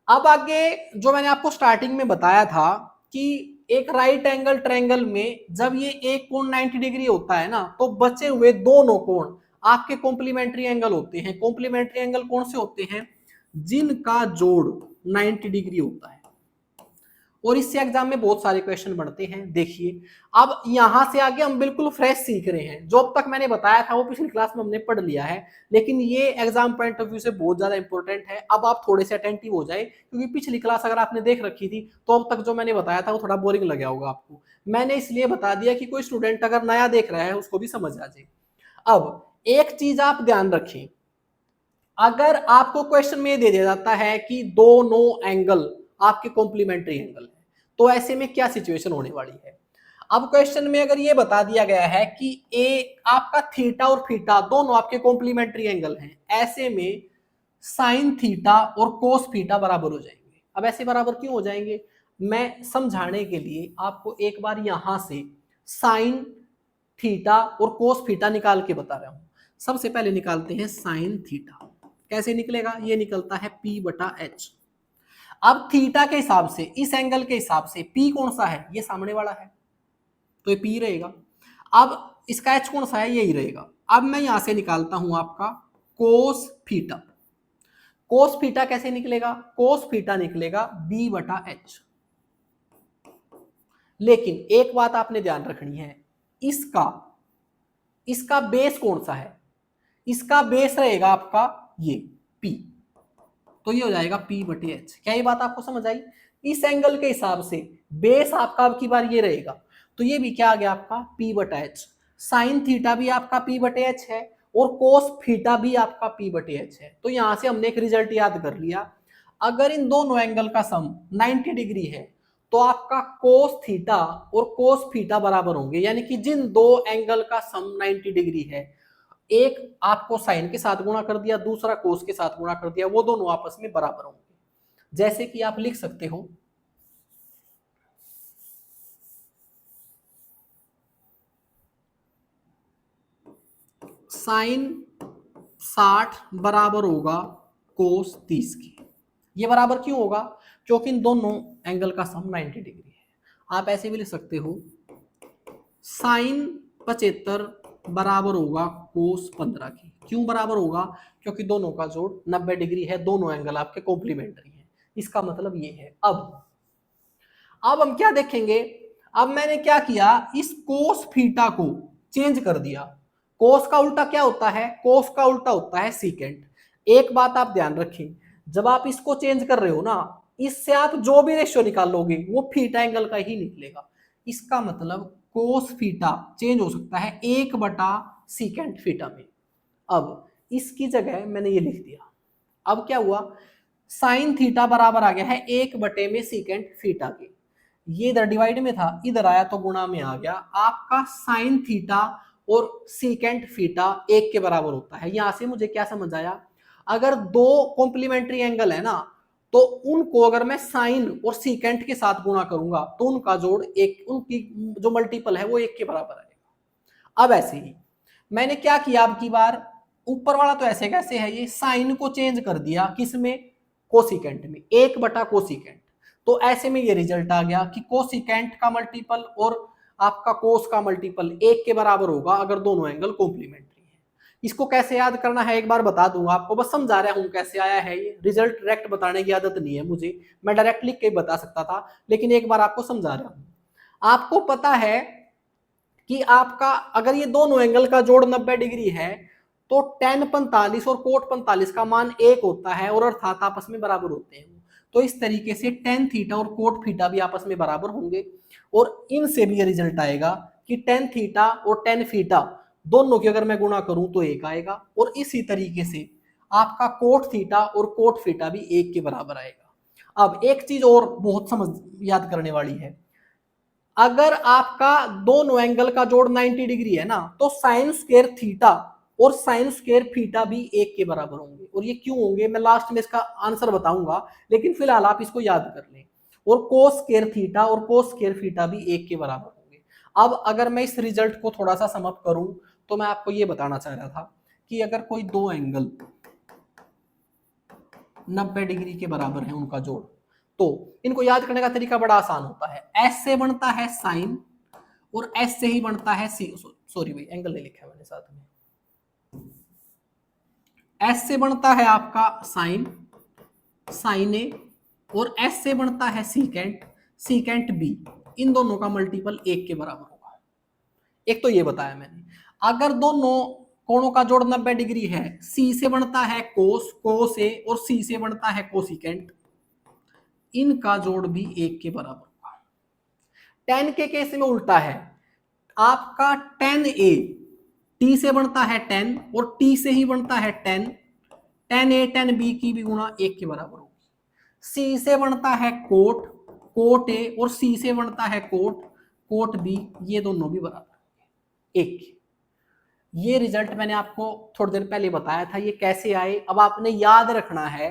A: अब आगे जो मैंने आपको स्टार्टिंग में बताया था कि एक राइट एंगल ट्रायंगल में जब ये एक कोण 90 डिग्री होता है ना, तो बचे हुए दोनों कोण आपके कॉम्प्लीमेंट्री एंगल होते हैं। कॉम्प्लीमेंट्री एंगल कौन से होते हैं, जिनका जोड़ 90 डिग्री होता है। और इससे एग्जाम में बहुत सारे क्वेश्चन बनते हैं। देखिए अब यहां से आगे हम बिल्कुल फ्रेश सीख रहे हैं, जो अब तक मैंने बताया था वो पिछली क्लास में हमने पढ़ लिया है, लेकिन ये एग्जाम पॉइंट ऑफ व्यू से बहुत ज्यादा इंपॉर्टेंट है। अब आप थोड़े से अटेंटिव हो जाए, क्योंकि पिछली क्लास अगर आपने देख रखी थी तो अब तक जो मैंने बताया था वो थोड़ा बोरिंग लगा होगा आपको। मैंने इसलिए बता दिया कि कोई स्टूडेंट अगर नया देख रहा है उसको भी समझ आ जाए। अब एक चीज आप ध्यान रखें, अगर आपको क्वेश्चन में दे दिया जाता है कि दोनों एंगल आपके कॉम्प्लीमेंट्री एंगल है, तो ऐसे में क्या सिचुएशन होने वाली है। अब क्वेश्चन में अगर ये बता दिया गया है कि ए आपका थीटा और थीटा दोनों आपके कॉम्प्लीमेंट्री एंगल हैं, ऐसे में साइन थीटा और कोस थीटा बराबर हो जाएंगे। अब ऐसे बराबर क्यों हो जाएंगे, मैं समझाने के लिए आपको एक बार यहां से साइन थीटा और कोस थीटा निकाल के बता रहा हूं। सबसे पहले निकालते हैं साइन थीटा। कैसे निकलेगा, ये निकलता है P बटा एच। अब थीटा के हिसाब से, इस एंगल के हिसाब से P कौन सा है, ये सामने वाला है तो ये P रहेगा। अब इसका H कौन सा है, यही रहेगा। अब मैं यहां से निकालता हूं आपका कोस थीटा। कोस थीटा कैसे निकलेगा, कोस थीटा निकलेगा B बटा एच। लेकिन एक बात आपने ध्यान रखनी है, इसका इसका बेस कौन सा है, इसका बेस रहेगा आपका ये P, तो ये हो जाएगा P बटे एच। क्या ये बात आपको समझ आई, इस एंगल के हिसाब से बेस आपका अब की बार ये रहेगा, तो ये भी क्या आ गया आपका P बटा एच। साइन थीटा भी आपका P बटे एच है और कोस थीटा भी आपका P बटे एच है। तो यहां से हमने एक रिजल्ट याद कर लिया, अगर इन दोनों एंगल का सम 90 डिग्री है तो आपका कोस थीटा और कोस थीटा बराबर होंगे, यानी कि जिन दो एंगल का सम 90 डिग्री है, एक आपको साइन के साथ गुणा कर दिया, दूसरा कोस के साथ गुणा कर दिया, वो दोनों आपस में बराबर होंगे। जैसे कि आप लिख सकते हो साइन 60 बराबर होगा कोस 30 की। ये बराबर क्यों होगा, क्योंकि इन दोनों एंगल का सम 90 डिग्री है। आप ऐसे भी लिख सकते हो साइन 75 बराबर होगा कोस 15 के। क्यों बराबर होगा? क्योंकि दोनों का जोड़ 90 डिग्री है, दोनों एंगल आपके कॉम्प्लीमेंट्री हैं। इसका मतलब ये है। अब हम क्या देखेंगे? अब मैंने क्या किया, इस कोस थीटा को चेंज कर दिया। कोस का उल्टा क्या होता है? कोस का उल्टा होता है सीकेंट। एक बात आप ध्यान रखें, जब आप इसको चेंज कर रहे हो ना, इससे आप जो भी रेशियो निकालोगे वो थीटा एंगल का ही निकलेगा। इसका मतलब कोस थीटा चेंज हो सकता है 1/सीकेंट थीटा में। अब इसकी जगह मैंने ये लिख दिया। अब क्या हुआ, साइन थीटा बराबर आ गया है 1/में सीकेंट थीटा के। ये इधर डिवाइड में था, इधर आया तो गुणा में आ गया। आपका साइन थीटा और सीकेंट थीटा एक के बराबर होता है। यहां से मुझे क्या समझ आया, अगर दो कॉम्प्लीमेंट्री एंगल है ना, तो उनको अगर मैं साइन और सीकेंट के साथ गुणा करूंगा तो उनका जोड़ एक, उनकी जो मल्टीपल है वो एक के बराबर आएगा। अब ऐसे ही मैंने क्या किया, अब की बार ऊपर वाला तो ऐसे कैसे है, ये साइन को चेंज कर दिया किसमें, कोसिकेंट में, 1/कोसिकेंट। तो ऐसे में ये रिजल्ट आ गया कि कोसिकेंट का मल्टीपल और आपका कोस का मल्टीपल एक के बराबर होगा अगर दोनों एंगल कॉम्प्लीमेंट्री है। इसको कैसे याद करना है एक बार बता दूंगा आपको, बस समझा रहा हूं कैसे आया है ये। रिजल्ट डायरेक्ट बताने की आदत नहीं है मुझे, मैं डायरेक्ट लिख के बता सकता था, लेकिन एक बार आपको समझा रहा हूं। आपको पता है कि आपका अगर ये दोनों एंगल का जोड़ 90 डिग्री है तो tan 45 और कोट 45 का मान एक होता है और अर्थात आपस में बराबर होते हैं। तो इस तरीके से tan थीटा और कोट थीटा भी आपस में बराबर होंगे और इनसे भी ये रिजल्ट आएगा कि tan थीटा और tan थीटा दोनों की अगर मैं गुणा करूं तो एक आएगा, और इसी तरीके से आपका कोट थीटा और कोट थीटा भी एक के बराबर आएगा। अब एक चीज और बहुत समझ याद करने वाली है, अगर आपका दोनों एंगल का जोड़ 90 डिग्री है ना, तो साइन स्क्वायर थीटा और साइन स्क्वायर थीटा भी एक के बराबर होंगे। और ये क्यों होंगे मैं लास्ट में इसका आंसर बताऊंगा, लेकिन फिलहाल आप इसको याद कर लें। और कोस स्क्वायर थीटा और कोस स्क्वायर थीटा भी एक के बराबर होंगे। अब अगर मैं इस रिजल्ट को थोड़ा सा समअप करूं तो मैं आपको ये बताना चाह रहा था कि अगर कोई दो एंगल 90 डिग्री के बराबर है उनका जोड़, तो इनको याद करने का तरीका बड़ा आसान होता है। एस से बनता है साइन और एस से ही बनता है सी, सॉरी भाई एंगल नहीं लिखा है मैंने साथ में। एस से बनता है आपका साइन, साइन ए, और एस से बनता है सीकेंट, सीकेंट बी। इन दोनों का मल्टीपल एक के बराबर होगा। एक तो ये बताया मैंने। अगर दोनों कोणों का जोड़ 90 डिग्री है, सी से बनता है कोस, कोस ए, और सी से बनता है कोसिकेंट, इनका जोड़ भी एक के बराबर होगा। टेन के केस में उल्टा है, आपका टेन ए टी से बनता है 10 और टी से ही बनता है 10, 10 ए 10 बी की भी गुणा एक के बराबर होगी। सी से बनता है कोट, कोट ए, और सी से बनता है कोट, कोट बी, ये दोनों भी बराबर होंगे एक। ये रिजल्ट मैंने आपको थोड़ी देर पहले बताया था, ये कैसे आए अब आपने याद रखना है।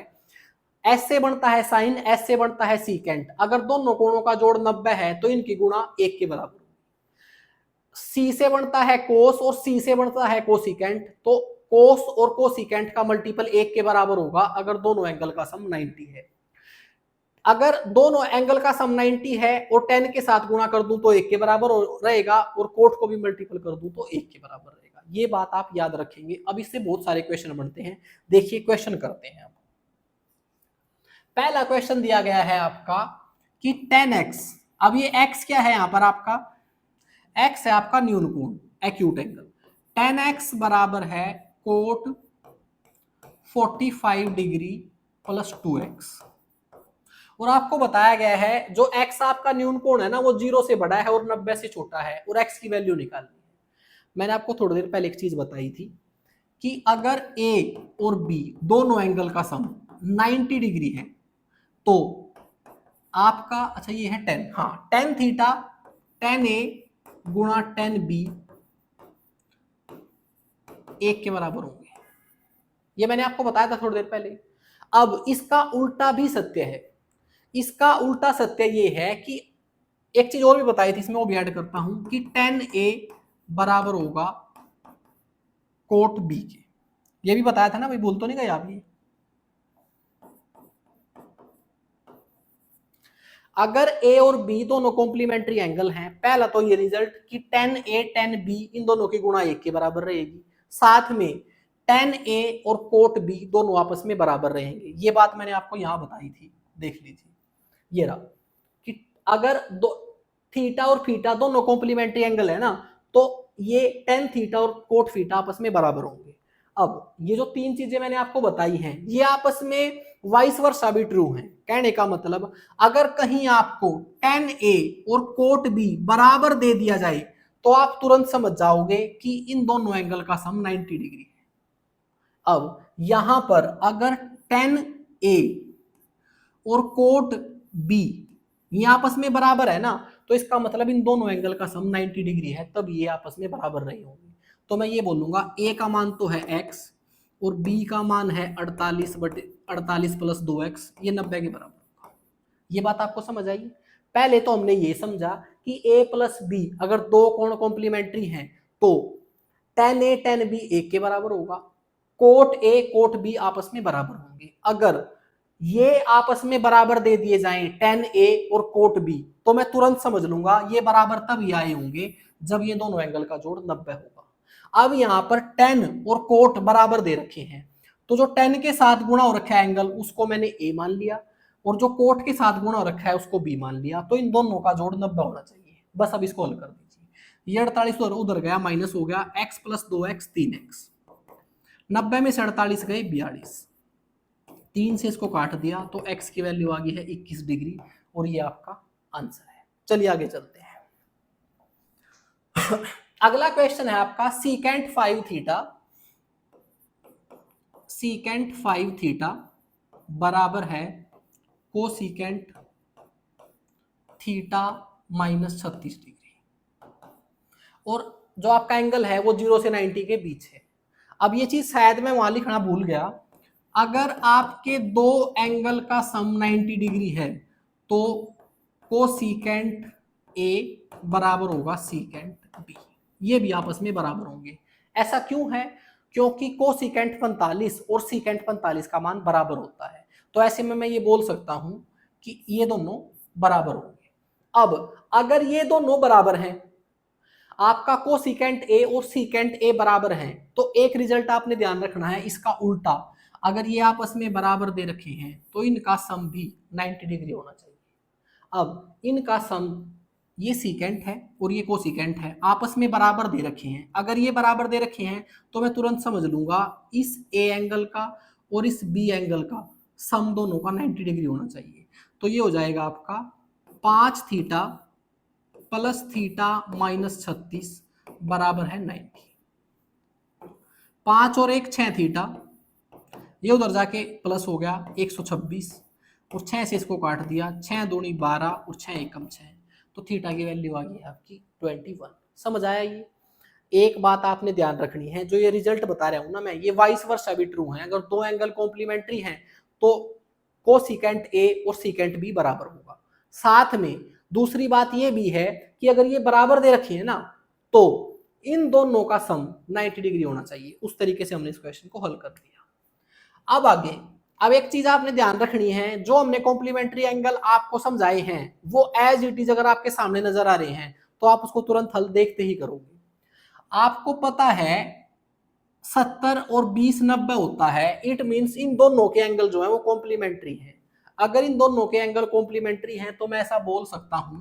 A: एस से बनता है साइन, एस से बनता है सीकेंट, अगर दोनों कोणों का जोड़ 90 है तो इनकी गुणा एक के बराबर। सी से बनता है कोस और सी से बनता है कोसिकेंट, तो कोस और कोसिकेंट का मल्टीपल एक के बराबर होगा अगर दोनों एंगल का सम 90 है। अगर दोनों एंगल का सम 90 है और 10 के साथ गुणा कर दूं तो एक के बराबर रहेगा, और कोट को भी मल्टीपल कर दूं तो एक के बराबर रहेगा। ये बात आप याद रखेंगे। अब इससे बहुत सारे क्वेश्चन बनते हैं, देखिए क्वेश्चन करते हैं। अब पहला क्वेश्चन दिया गया है आपका कि 10x, अब ये x क्या है यहां पर आपका, x है आपका न्यून कोण, एक्यूट एंगल। 10x बराबर है कोट 45 डिग्री प्लस 2x। और आपको बताया गया है जो x आपका न्यून कोण है ना वो 0 से बड़ा है और 90 से छोटा है, और x की वैल्यू निकालनी है। मैंने आपको थोड़ी देर पहले एक चीज बताई थी कि अगर a और b दोनों एंगल का सम 90 डिग्री है तो आपका, अच्छा ये है 10, हाँ 10 थीटा 10a गुणा 10b एक के बराबर होंगे। ये मैंने आपको बताया था थोड़ी देर पहले। अब इसका उल्टा भी सत्य है। इसका उल्टा सत्य ये है कि एक चीज और भी बताई थी इसमें, वो भी ऐड करता हूं कि 10a बराबर होगा कोट b के। ये भी बताया था ना भाई, भूल तो नहीं गए आप ये। अगर ए और बी दोनों कॉम्प्लीमेंट्री एंगल हैं, पहला तो ये रिजल्ट कि tan A tan B इन दोनों की गुणा 1 के बराबर रहेगी, साथ में tan A और cot B दोनों आपस में बराबर रहेंगे। ये बात मैंने आपको यहां बताई थी, देख लीजिए, ये रहा कि अगर दो थीटा और फीटा दोनों कॉम्प्लीमेंट्री एंगल है ना, तो ये tan थीटा और cot फीटा आपस में बराबर होंगे। अब ये जो तीन चीजें मैंने आपको बताई हैं, ये आपस में वाइस वर्सा भी ट्रू है। कहने का मतलब अगर कहीं आपको tan A और cot B बराबर दे दिया जाए तो आप तुरंत समझ जाओगे कि इन दोनों एंगल का सम 90 डिग्री है। अब यहां पर अगर tan A और cot B ये आपस में बराबर है ना, तो इसका मतलब इन दोनों एंगल का सम 90 डिग्री है, तब ये आपस में बराबर रहे होंगे। तो मैं ये बोलूंगा A का मान तो है x और B का मान है 48 प्लस 2x, ये 90 के बराबर होगा। ये बात आपको समझ आई? पहले तो हमने ये समझा कि A प्लस B अगर दो कोण कॉम्प्लीमेंट्री हैं तो tan A tan B 1 के बराबर होगा, कोट A कोट B आपस में बराबर होंगे। अगर ये आपस में बराबर दे दिए जाएं tan A और कोट B, तो मैं तुरंत समझ लूंगा ये बराबर तब ही आए होंगे जब ये दोनों एंगल का जोड़ 90 होगा। अब यहां पर tan और कोट बराबर दे रखे हैं, तो जो tan के साथ गुणा हो रखा है एंगल उसको मैंने A मान लिया और जो कोट के साथ गुणा हो रखा है उसको B मान लिया, तो इन दोनों का जोड़ 90 होना चाहिए। बस अब इसको हल कर दीजिए। ये 48 उधर गया, माइनस हो गया, x प्लस 2x 3x, 90 में से 48 गए 42, 3 से इसको काट दिया तो x की वैल्यू आ गई है 21 डिग्री, और ये आपका आंसर है। चलिए आगे चलते हैं। अगला क्वेश्चन है आपका सीकेंट 5 थीटा बराबर है कोसीकेंट थीटा माइनस 36 डिग्री, और जो आपका एंगल है वो 0 से 90 के बीच है। अब ये चीज शायद मैं वहां लिखना भूल गया, अगर आपके दो एंगल का सम 90 डिग्री है तो कोसीकेंट ए बराबर होगा सीकेंट बी, ये भी आपस में बराबर होंगे। ऐसा क्यों है? क्योंकि कोसीकेंट 45 और सीकेंट 45 का मान बराबर होता है, तो ऐसे में मैं ये बोल सकता हूं कि ये दोनों बराबर होंगे। अब अगर ये दोनों बराबर हैं, आपका कोसिकेंट ए और सीकेंट ए बराबर हैं, तो एक रिजल्ट आपने ध्यान रखना है, इसका उल्टा अगर ये आपस में बराबर दे रखे हैं तो इनका सम भी 90 डिग्री होना चाहिए। अब इनका सम, ये सीकेंट है और ये कोसिकेंट है, आपस में बराबर दे रखे हैं। अगर ये बराबर दे रखे हैं तो मैं तुरंत समझ लूंगा इस ए एंगल का और इस बी एंगल का सम दोनों का 90 डिग्री होना चाहिए। तो ये हो जाएगा आपका 5 थीटा प्लस थीटा माइनस 36 बराबर है 90। 5 और 1 6 थीटा, ये उधर जाके प्लस हो गया 126, और 6 से इसको काट दिया, 6 दूनी 12 और 6 एकम 6, तो थीटा की वैल्यू आ गई आपकी 21। समझ आया? ये एक बात आपने ध्यान रखनी है, जो ये रिजल्ट बता रहा हूं ना मैं, ये वाइस वर्सा भी ट्रू है। अगर दो एंगल कॉम्प्लीमेंट्री हैं तो कोसिकेंट ए और सीकेंट बी बराबर होगा। साथ में दूसरी बात ये भी है कि अगर ये बराबर दे रखी है ना, तो इन दोनों का सम 90 डिग्री होना चाहिए। उस तरीके से हमने इस क्वेश्चन को हल कर दिया। अब आगे, अब एक चीज आपने ध्यान रखनी है, जो हमने कॉम्प्लीमेंट्री एंगल आपको समझाए हैं वो एज इट इज अगर आपके सामने नजर आ रहे हैं तो आप उसको तुरंत हल देखते ही करोगे। आपको पता है 70 और 20 90 होता है, इट मींस इन दोनों के एंगल जो है वो कॉम्प्लीमेंट्री है। अगर इन दोनों के एंगल कॉम्प्लीमेंट्री हैं तो मैं ऐसा बोल सकता हूं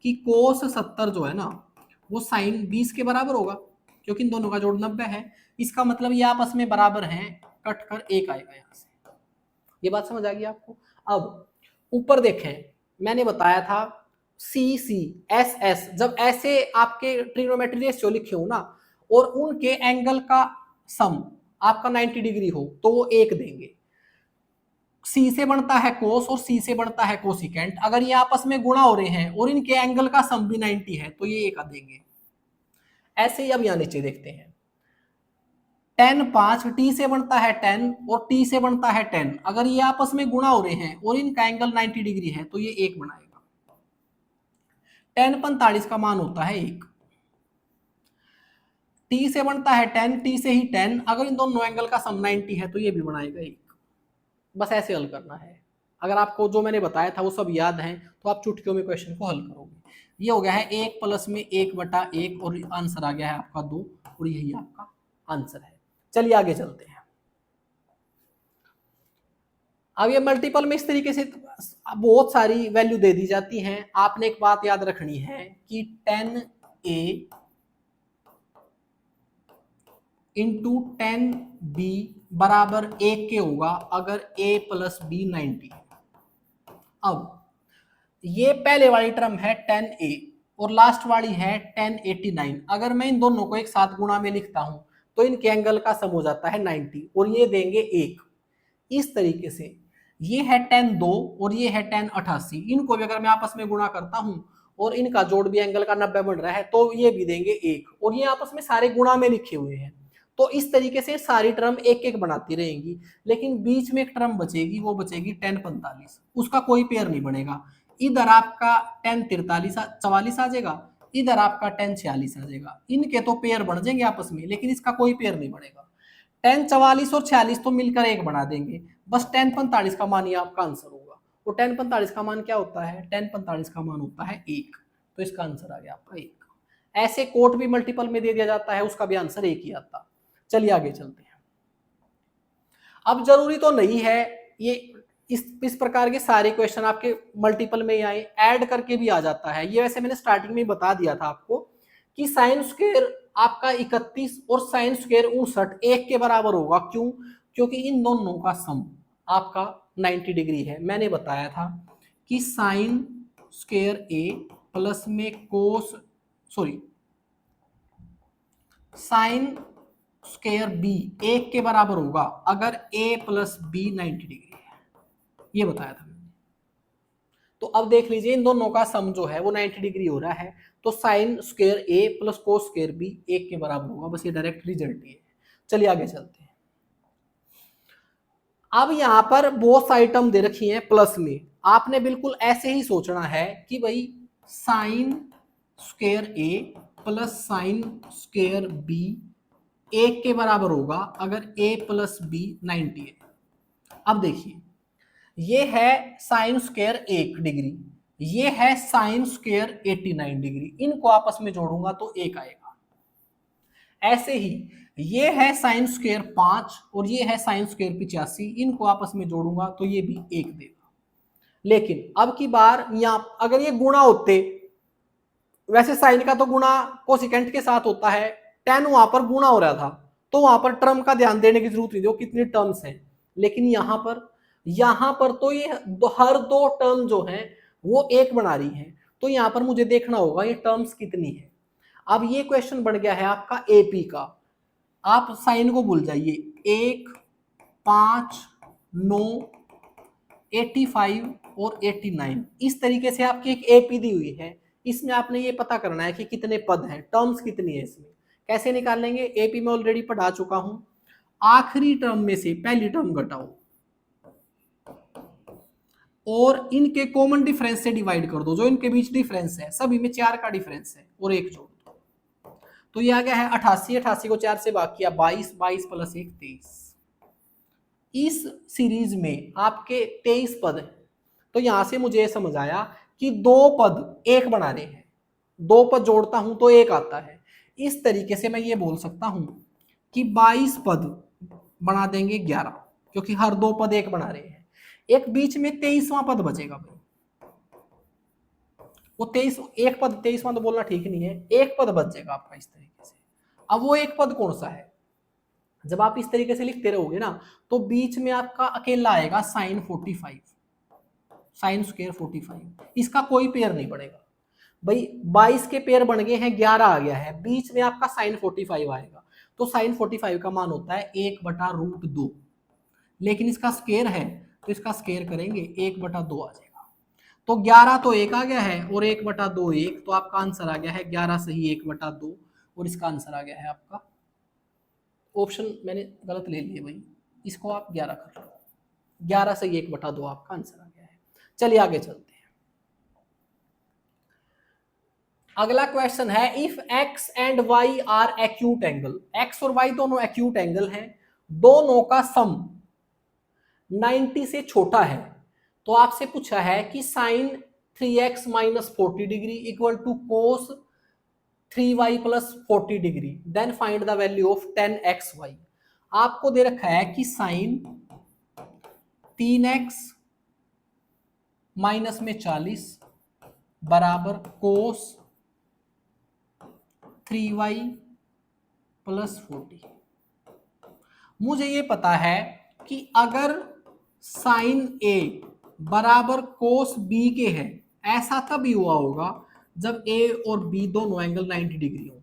A: कि कोस 70 जो है ना वो साइन 20 के बराबर होगा, क्योंकि इन दोनों का जोड़ 90 है। इसका मतलब ये आपस में बराबर हैं, कट कर एक आएगा यहां से। ये बात समझ आ गई आपको? अब ऊपर देखें, मैंने बताया था सी सी एस एस, जब ऐसे आपके ट्रिग्नोमेट्री रेशियो लिखे हो ना और उनके एंगल का सम आपका 90 डिग्री हो तो वो एक देंगे। सी से बनता है कोस और सी से बनता है कोसिकेंट, अगर ये आपस में गुणा हो रहे हैं और इनके एंगल का सम भी 90 है तो ये एक देंगे। ऐसे ही अब यहां नीचे देखते हैं, tan 5 टी से बनता है 10 और टी से बनता है 10, अगर ये आपस में गुणा हो रहे हैं और इनका एंगल 90 डिग्री है तो ये एक बनाएगा। tan 45 का मान होता है 1। टी से बनता है 10, टी से ही 10, अगर इन दोनों एंगल का सम 90 है तो ये भी बनाएगा 1। बस ऐसे हल करना है। अगर आपको जो मैंने बताया था वो सब याद है तो आप चुटकियों में क्वेश्चन को हल करोगे। ये हो गया है 1 प्लस में 1/1 और आंसर आ गया है आपका 2 और यही आपका आंसर है। चलिए आगे चलते हैं। अब ये मल्टीपल में इस तरीके से बहुत सारी वैल्यू दे दी जाती हैं। आपने एक बात याद रखनी है कि 10a इंटू 10b बराबर 1 के होगा अगर a प्लस b 90 है। अब ये पहले वाली टर्म है 10a और लास्ट वाली है 1089। अगर मैं इन दोनों को एक साथ गुणा में लिखता हूं तो इनके एंगल का सम हो जाता है 90 और ये देंगे 1। इस तरीके से ये है 10 2 और ये है 1088। इनको भी अगर मैं आपस में गुणा करता हूं और इनका जोड़ भी एंगल का 90 बन रहा है तो ये भी देंगे 1 और ये आपस में सारे गुणा में लिखे हुए हैं। तो इस तरीके से सारी टर्म एक एक बनाती रहेंगी, लेकिन बीच में एक टर्म बचेगी, वो बचेगी 1045। उसका कोई पेयर नहीं बनेगा। इधर आपका 1044 आ जाएगा, इधर आपका 1046 आ जाएगा। इनके तो पेयर बन जाएंगे आपस में, लेकिन इसका कोई पेयर नहीं बनेगा। 1044 और 46 तो मिलकर एक बना देंगे, बस 1045 का मान ही आपका आंसर होगा। और 1045 का मान क्या होता है? 1045 का मान होता है 1। तो इसका आंसर आ गया आपका 1। ऐसे कोट भी मल्टीपल में दे दिया जाता है, उसका भी आंसर 1 ही आता। चलिए आगे चलते हैं। अब जरूरी तो नहीं है ये इस प्रकार के सारे क्वेश्चन आपके मल्टीपल में ही आए, ऐड करके भी आ जाता है। ये वैसे मैंने स्टार्टिंग में बता दिया था आपको कि साइन स्क्वायर आपका 31 और साइन स्क्वायर 59 1 के बराबर होगा। क्यों? क्योंकि इन दोनों का सम आपका 90 डिग्री है। मैंने बताया था कि साइन स्क्वायर ए प्लस में कोस साइन स्क्वायर बी 1 के बराबर होगा अगर a प्लस बी 90 डिग्री है। ये बताया था मैंने। तो अब देख लीजिए इन दोनों का सम जो है वो 90 डिग्री हो रहा है, तो साइन स्क्वायर ए प्लस कोस स्क्वायर बी 1 के बराबर होगा। बस ये डायरेक्ट रिजल्ट ही है। चलिए आगे चलते हैं। अब यहां पर बहुत सारी टर्म दे रखी है प्लस में। आपने बिल्कुल ऐसे ही सोचना है कि भाई साइन स्क्वायर ए प्लस साइन स्क्वायर बी 1 के बराबर होगा अगर a प्लस बी 90 है। अब देखिए ये है साइन स्क्वायर 1 डिग्री, ये है साइन स्क्वायर 89 डिग्री। इनको आपस में जोड़ूंगा तो 1 आएगा। ऐसे ही ये है साइन स्क्वायर 5 और ये है साइन स्क्वायर 85। इनको आपस में जोड़ूंगा तो ये भी 1 देगा। लेकिन अब की बार यहां अगर ये गुणा होते, वैसे साइन का तो गुणा कोसिकेंट के साथ होता है, 10 वहां पर गुणा हो रहा था तो वहां पर टर्म का ध्यान देने की जरूरत नहीं, जो कितनी टर्म्स हैं। लेकिन यहां पर तो ये हर दो टर्म जो हैं वो एक बना रही हैं, तो यहां पर मुझे देखना होगा ये टर्म्स कितनी है। अब ये क्वेश्चन बन गया है आपका एपी का। आप साइन को भूल जाइए। 1 5 9 85 और 89 इस तरीके से आपकी एक एपी दी हुई है। इसमें आपने ये पता करना है कि कितने पद हैं, टर्म्स कितनी है। इसमें कैसे निकालेंगे? एपी में ऑलरेडी पढ़ा चुका हूं। आखिरी टर्म में से पहली टर्म घटाओ और इनके कॉमन डिफरेंस से डिवाइड कर दो। जो इनके बीच डिफरेंस है, सभी में 4 का डिफरेंस है और 1 जोड़ दो। तो ये आ गया है 88। 88 को 4 से भाग किया 22। 22 प्लस 1 23। इस सीरीज में आपके 23 पद हैं। तो यहां से मुझे समझ आया कि 2 पद 1 बना रहे हैं। 2 पद जोड़ता हूं तो 1 आता है। इस तरीके से मैं ये बोल सकता हूं कि 22 पद बना देंगे 11, क्योंकि हर 2 पद 1 बना रहे हैं। एक बीच में 23वां पद बचेगा भाई। वो 23 एक पद 23वां तो बोलना ठीक नहीं है, एक पद बच जाएगा आपका इस तरीके से। अब वो एक पद कौन सा है? जब आप इस तरीके से लिखते रहोगे ना तो बीच में आपका अकेला आएगा साइन 45, साइन स्क्वायर 45। इसका कोई पेयर नहीं पड़ेगा भाई। 22 के पेयर बन गए हैं, 11 आ गया है, बीच में आपका साइन 45 आएगा। तो साइन 45 का मान होता है 1/√2। लेकिन इसका स्क्वायर है तो इसका स्क्वायर करेंगे 1/2 आ जाएगा। तो 11 तो 1 आ गया है और 1/2 1, तो आपका आंसर आ गया है 11 सही 1/2 और इसका आंसर आ गया है आपका ऑप्शन। मैंने गलत ले लिया भाई, इसको आप 11 कर लो। 11 सही 1/2 आपका आंसर आ गया है। चलिए आगे चलते हैं। अगला क्वेश्चन है if x and y are acute angle. x और y दोनों एक्यूट एंगल हैं, दोनों का सम 90 से छोटा है, तो आपसे पूछा है कि sine 3x minus 40 degree equal to cos 3y plus 40 degree, then find the value of 10xy। आपको दे रखा है कि साइन 3x माइनस में 40 बराबर कोस 3y प्लस 40। मुझे ये पता है कि अगर साइन a बराबर कोस b के है, ऐसा तभी हुआ होगा जब a और b दोनों एंगल 90 डिग्री हो।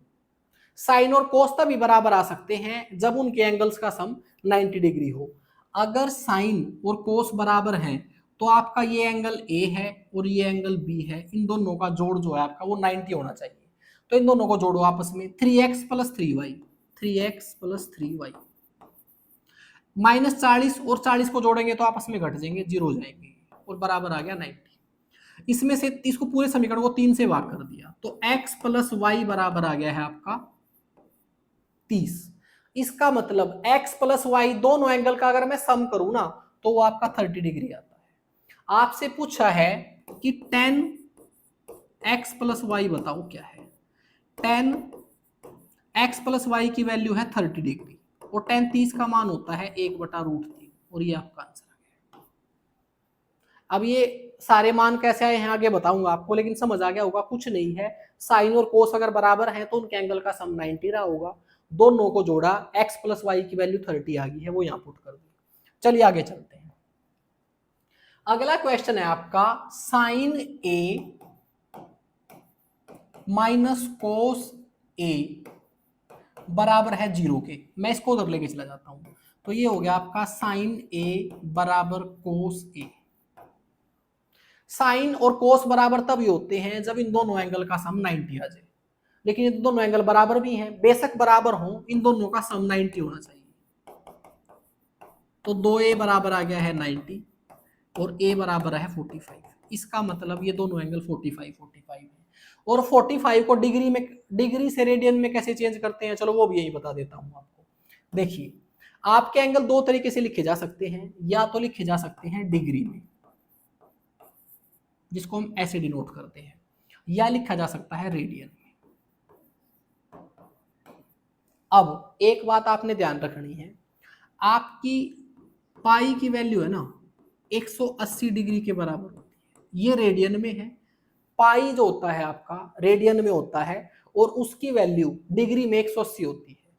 A: साइन और कोस तभी बराबर आ सकते हैं जब उनके एंगल्स का सम 90 डिग्री हो। अगर साइन और कोस बराबर हैं तो आपका ये एंगल a है और ये एंगल b है, इन दोनों का जोड़ जो है आपका वो 90 होना चाहिए। तो इन दोनों को जोड़ो आपस में, 3x plus 3y, 3x plus 3y minus 40 और 40 को जोड़ेंगे तो आपस में घट जाएंगे, 0 हो जाएंगे और बराबर आ गया 90। इसमें से इसको पूरे समीकरण को 3 से भाग कर दिया तो x प्लस वाई बराबर आ गया है आपका 30। इसका मतलब x प्लस वाई दोनों एंगल का अगर मैं सम करूं ना तो वो आपका 30 डिग्री आता है। आपसे पूछा है कि 10x प्लस वाई बताओ क्या है। 10x प्लस वाई की वैल्यू है 30 डिग्री और 10 30 का मान होता है 1/√3 और ये आपका आंसर आ गया। अब ये सारे मान कैसे आए हैं आगे बताऊंगा आपको, लेकिन समझ आ गया होगा कुछ नहीं है। साइन और कोस अगर बराबर हैं तो उनके एंगल का सम 90 रहा होगा, दोनों को जोड़ा, x प्लस वाई की वैल्यू 30 आ गई है, वो यहां पुट कर दी। चलिए आगे चलते हैं। अगला क्वेश्चन है आपका sine a minus cos a बराबर है 0 के। मैं इसको उधर लेके चला जाता हूं, तो ये हो गया आपका साइन a बराबर कोस a। साइन और कोस बराबर तभी होते हैं जब इन दोनों एंगल का सम 90 आ जाए, लेकिन ये दोनों एंगल बराबर भी हैं, बेशक बराबर हो, इन दोनों का सम 90 होना चाहिए। तो 2a बराबर आ गया है 90 और a बराबर है 45। इसका मतलब ये दोनों एंगल 45 है। और 45 को डिग्री से रेडियन में कैसे चेंज करते हैं, चलो वो भी यही बता देता हूं आपको। देखिए आपके एंगल दो तरीके से लिखे जा सकते हैं, या तो लिखे जा सकते हैं डिग्री में जिसको हम ऐसे डिनोट करते हैं, या लिखा जा सकता है रेडियन में। अब एक बात आपने ध्यान रखनी है, आपकी पाई की वैल्यू है ना 180 डिग्री के बराबर होती है, ये रेडियन में है। पाई जो होता है आपका रेडियन में होता है और उसकी वैल्यू डिग्री में 180 होती है।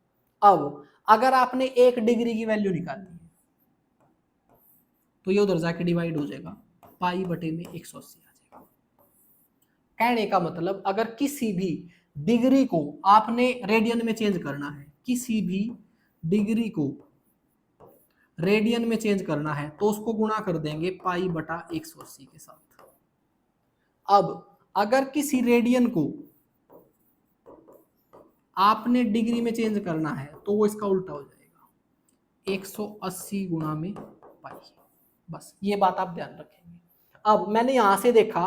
A: अब अगर आपने 1 डिग्री की वैल्यू निकाली है तो ये उधर जाके डिवाइड हो जाएगा, पाई बटे में 180 आ जाएगा। कहने का मतलब अगर किसी भी डिग्री को आपने रेडियन में चेंज करना है, किसी भी डिग्री को रेडियन में चेंज करना है तो उसको गुणा कर देंगे पाई बटा 180 के साथ। अब अगर किसी रेडियन को आपने डिग्री में चेंज करना है तो वो इसका उल्टा हो जाएगा, 180 गुणा में पाई। बस ये बात आप ध्यान रखेंगे। अब मैंने यहां से देखा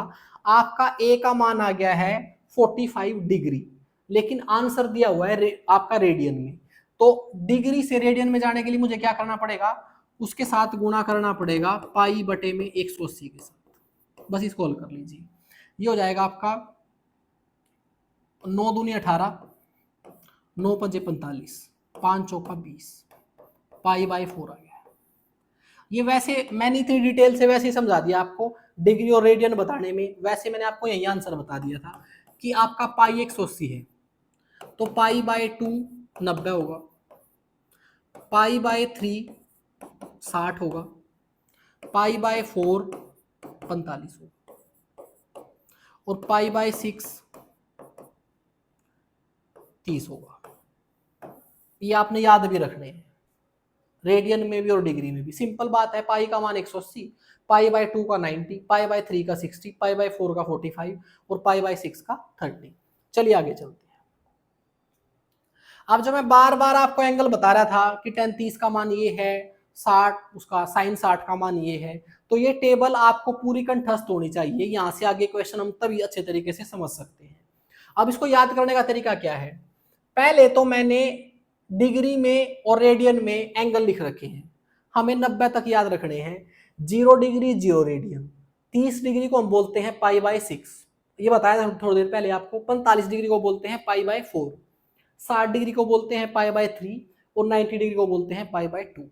A: आपका a का मान आ गया है 45 डिग्री, लेकिन आंसर दिया हुआ है आपका रेडियन में। तो डिग्री से रेडियन में जाने के लिए मुझे क्या करना पड़ेगा, उसके साथ गुणा करना पड़ेगा पाई बटे में 180 के साथ। बस इसको हल कर लीजिए, ये हो जाएगा आपका 9 दूनी 18, 9 पंजे 45, 5 चौका 20, पाई बाई 4 आ गया। ये वैसे मैंने इतनी डिटेल से वैसे ही समझा दिया आपको डिग्री और रेडियन बताने में, वैसे मैंने आपको यही आंसर बता दिया था कि आपका पाई 180 है तो पाई बाय 2 90 होगा, पाई बाय 3 60 होगा, पाई बाय 4 45 होगा और पाई बाय 6 30 होगा। ये आपने याद भी रखने हैं, रेडियन में भी और डिग्री में भी। सिंपल बात है, पाई का मान 180, पाई बाय 2 का 90, पाई बाय 3 का 60, पाई बाय 4 का 45 और पाई बाय 6 का 30। चलिए आगे चलते हैं। अब जो मैं बार बार आपको एंगल बता रहा था कि tan 30 का मान ये है, 60 उसका साइन 60 का मान ये है, तो ये टेबल आपको पूरी कंठस्थ होनी चाहिए, यहां से आगे क्वेश्चन हम तभी अच्छे तरीके से समझ सकते हैं। अब इसको याद करने का तरीका क्या है, पहले तो मैंने डिग्री में और रेडियन में एंगल लिख रखे हैं, हमें 90 तक याद रखने हैं। 0 डिग्री 0 रेडियन, 30 डिग्री को हम बोलते हैं पाई बाय 6, ये बताया था थोड़ी देर पहले आपको। 45 डिग्री को बोलते हैं पाई बाय 4, 60 डिग्री को बोलते हैं पाई बाय 3 और 90 डिग्री को बोलते हैं पाई बाय 2।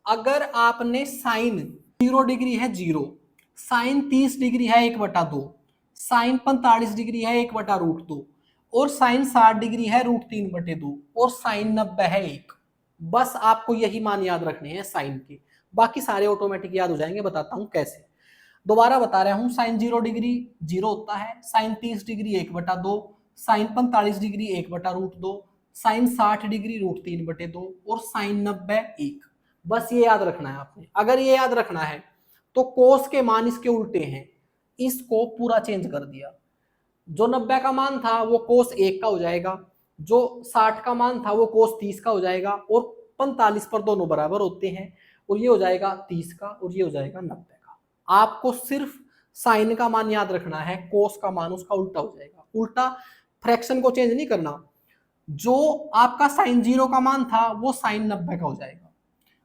A: अगर आपने साइन 0 डिग्री है 0, साइन 30 डिग्री है 1/2, साइन 45 डिग्री है 1/√2 और साइन 60 डिग्री है √3/2 और साइन 90 है 1, बस आपको यही मान याद रखने हैं साइन के, बाकी सारे ऑटोमेटिक याद हो जाएंगे। बताता हूं कैसे। दोबारा बता रहा हूं, साइन 0 डिग्री 0 होता है, sine 30 degree 1/2, sine 45 degree 1/√2, sine 60 degree √3/2 और साइन 90 1। बस ये याद रखना है आपने। अगर ये याद रखना है तो कोस के मान इसके उल्टे हैं, इसको पूरा चेंज कर दिया। जो 90 का मान था वो कोस 1 का हो जाएगा, जो 60 का मान था वो कोस 30 का हो जाएगा और 45 पर दोनों बराबर होते हैं और ये हो जाएगा 30 का और ये हो जाएगा 90 का। आपको सिर्फ साइन का मान याद रखना है, कोस का मान उसका उल्टा हो जाएगा। उल्टा फ्रैक्शन को चेंज नहीं करना। जो आपका साइन 0 का मान था वो साइन 90 का हो जाएगा,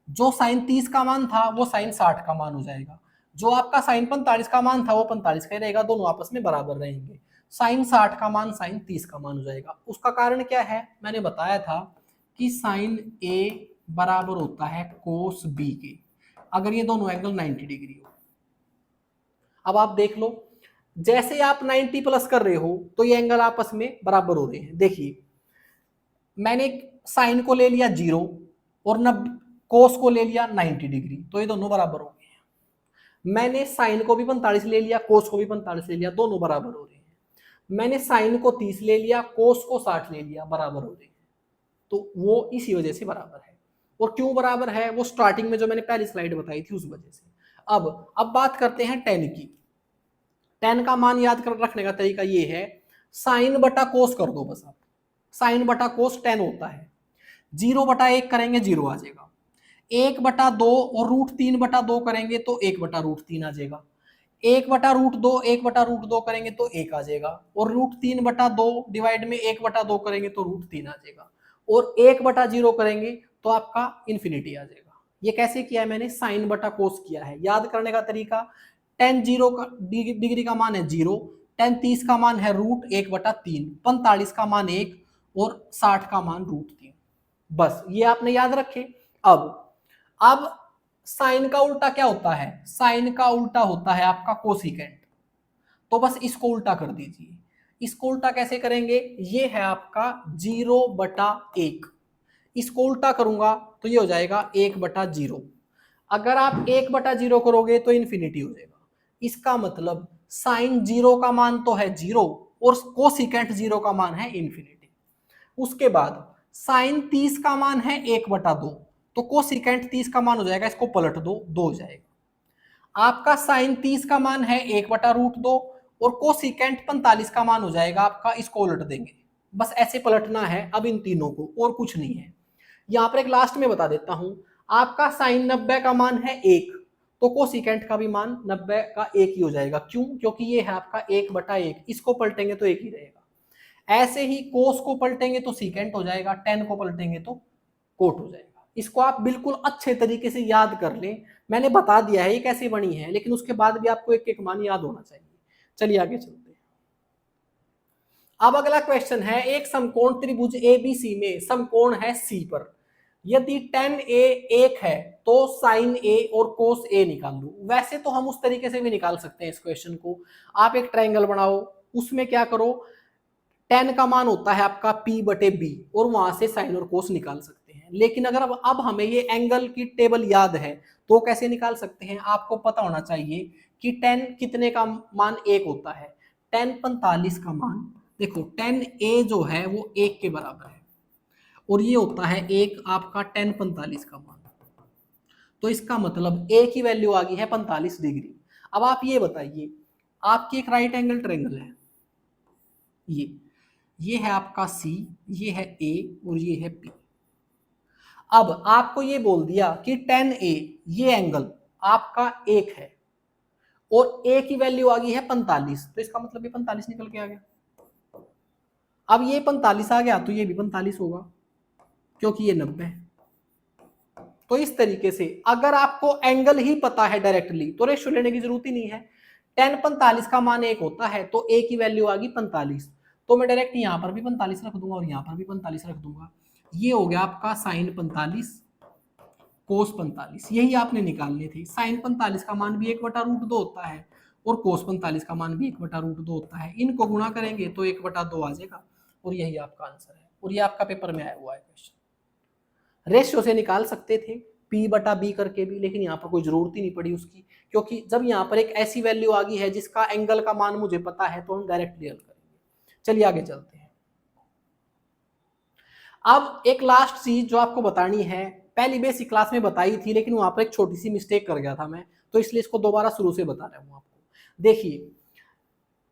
A: जो साइन 30 का मान था वो साइन 60 का मान हो जाएगा, जो आपका साइन 45 का मान था वो 45 का ही रहेगा, दोनों आपस में बराबर रहेंगे। साइन 60 का मान साइन 30 का मान हो जाएगा। उसका कारण क्या है, मैंने बताया था कि साइन ए बराबर होता है कोस बी के, अगर ये दोनों एंगल 90 डिग्री हो। अब आप देख लो, जैसे आप 90 प्लस कर रहे हो तो ये एंगल आपस में बराबर हो रहे हैं। देखिए, मैंने साइन को ले लिया 0 और कोस को ले लिया 90 डिग्री, तो ये दोनों बराबर हो गए। मैंने साइन को भी 45 ले लिया, कोस को भी 45 ले लिया, दोनों बराबर हो रहे हैं। मैंने साइन को 30 ले लिया, कोस को 60 ले लिया, बराबर हो रहे हैं। तो वो इसी वजह से बराबर है। और क्यों बराबर है, वो स्टार्टिंग में जो मैंने पहली स्लाइड बताई थी उस वजह से। अब बात करते हैं टेन की। टेन का मान याद कर रखने का तरीका ये है, साइन बटा कोस कर दो बस आप। साइन बटा कोस 10 होता है, 0/1 करेंगे 0 आ जाएगा, 1/2 और √3/2 करेंगे तो 1/√3 आ जाएगा, 1/√2 1/√2 करेंगे तो 1 आ जाएगा, और √3/2 डिवाइड में 1/2 करेंगे तो √3 आ जाएगा, और 1/0 करेंगे तो आपका इन्फिनिटी आ जाएगा। ये कैसे किया है मैंने, साइन बटा कोस किया है। याद करने का तरीका, tan 0 का डिग्री का मान है 0, tan 30 का मान है √1/3, 45 का मान 1 और 60 का मान √3। बस ये आपने याद रखे। अब साइन का उल्टा क्या होता है, साइन का उल्टा होता है आपका कोसिकेंट। तो बस इसको उल्टा कर दीजिए। इसको उल्टा कैसे करेंगे, ये है आपका 0/1, इसको उल्टा करूंगा तो ये हो जाएगा 1/0। अगर आप 1/0 करोगे तो इन्फिनिटी हो जाएगा। इसका मतलब साइन 0 का मान तो है 0 और कोसिकेंट 0 का मान है इन्फिनिटी। उसके बाद साइन 30 का मान है 1/2, तो कोसिकेंट 30 का मान हो जाएगा, इसको पलट दो, 2 हो जाएगा। आपका साइन 30 का मान है 1/√2 और कोसिकेंट 45 का मान हो जाएगा आपका, इसको उलट देंगे। बस ऐसे पलटना है अब इन तीनों को, और कुछ नहीं है। यहां पर एक लास्ट में बता देता हूं, आपका साइन 90 का मान है 1, तो कोसिकेंट का भी मान 90 का 1 ही हो जाएगा। क्यों, क्योंकि ये है आपका 1/1, इसको पलटेंगे तो 1 ही रहेगा। ऐसे ही कोस को पलटेंगे तो सीकेंट हो जाएगा, टेन को पलटेंगे तो कोट हो जाएगा। इसको आप बिल्कुल अच्छे तरीके से याद कर लें। मैंने बता दिया है ये कैसे बनी है, लेकिन उसके बाद भी आपको एक एक मान याद होना चाहिए। चलिए आगे चलते हैं। अब अगला क्वेश्चन है, एक समकोण त्रिभुज एबीसी में समकोण है सी पर, यदि tan A 1 है तो sin A और cos A निकाल लो। वैसे तो हम उस तरीके से भी निकाल सकते हैं इस क्वेश्चन को। आप एक ट्रायंगल बनाओ, उसमें क्या करो, tan का मान होता है आपका P/B और वहां से साइन और कोस निकाल सकते हैं। लेकिन अगर अब हमें ये एंगल की टेबल याद है तो कैसे निकाल सकते हैं, आपको पता होना चाहिए कि tan कितने का मान 1 होता है। tan 45 का मान, देखो tan A जो है वो 1 के बराबर है और ये होता है 1 आपका tan 45 का मान। तो इसका मतलब A की वैल्यू आ गई है 45 डिग्री। अब आप ये बताइए, आपकी एक राइट एंगल ट्रायंगल है, ये है आपका C, ये है A और ये है P। अब आपको ये बोल दिया कि tan A ये एंगल आपका 1 है और A की वैल्यू आ गई है 45, तो इसका मतलब ये 45 निकल के आ गया। अब ये 45 आ गया तो ये भी 45 होगा, क्योंकि ये 90 है। तो इस तरीके से अगर आपको एंगल ही पता है डायरेक्टली तो रेशियो लेने की जरूरत ही नहीं है। tan 45 का मान 1 होता है, तो a की वैल्यू आ गई 45, तो मैं डायरेक्ट यहाँ पर भी 45 रख दूंगा और यहाँ पर भी 45 रख दूंगा। ये हो गया आपका साइन 45 कोस 45, यही आपने निकालने थे। साइन 45 का मान भी 1/√2 होता है और कोस 45 का मान भी 1/√2 होता है। इनको गुणा करेंगे तो 1/2 आ जाएगा और यही आपका आंसर है। और ये आपका पेपर में आया हुआ है क्वेश्चन। रेशियो से निकाल सकते थे P/B करके भी, लेकिन यहाँ पर कोई जरूरत ही नहीं पड़ी उसकी, क्योंकि जब यहाँ पर एक ऐसी वैल्यू आ गई है जिसका एंगल का मान मुझे पता है तो हम डायरेक्टली हल करेंगे। चलिए आगे चलते हैं। अब एक लास्ट चीज जो आपको बतानी है, पहली बेसिक क्लास में बताई थी लेकिन वहां पर एक छोटी सी मिस्टेक कर गया था मैं, तो इसलिए इसको दोबारा शुरू से बता रहा हूं आपको। देखिए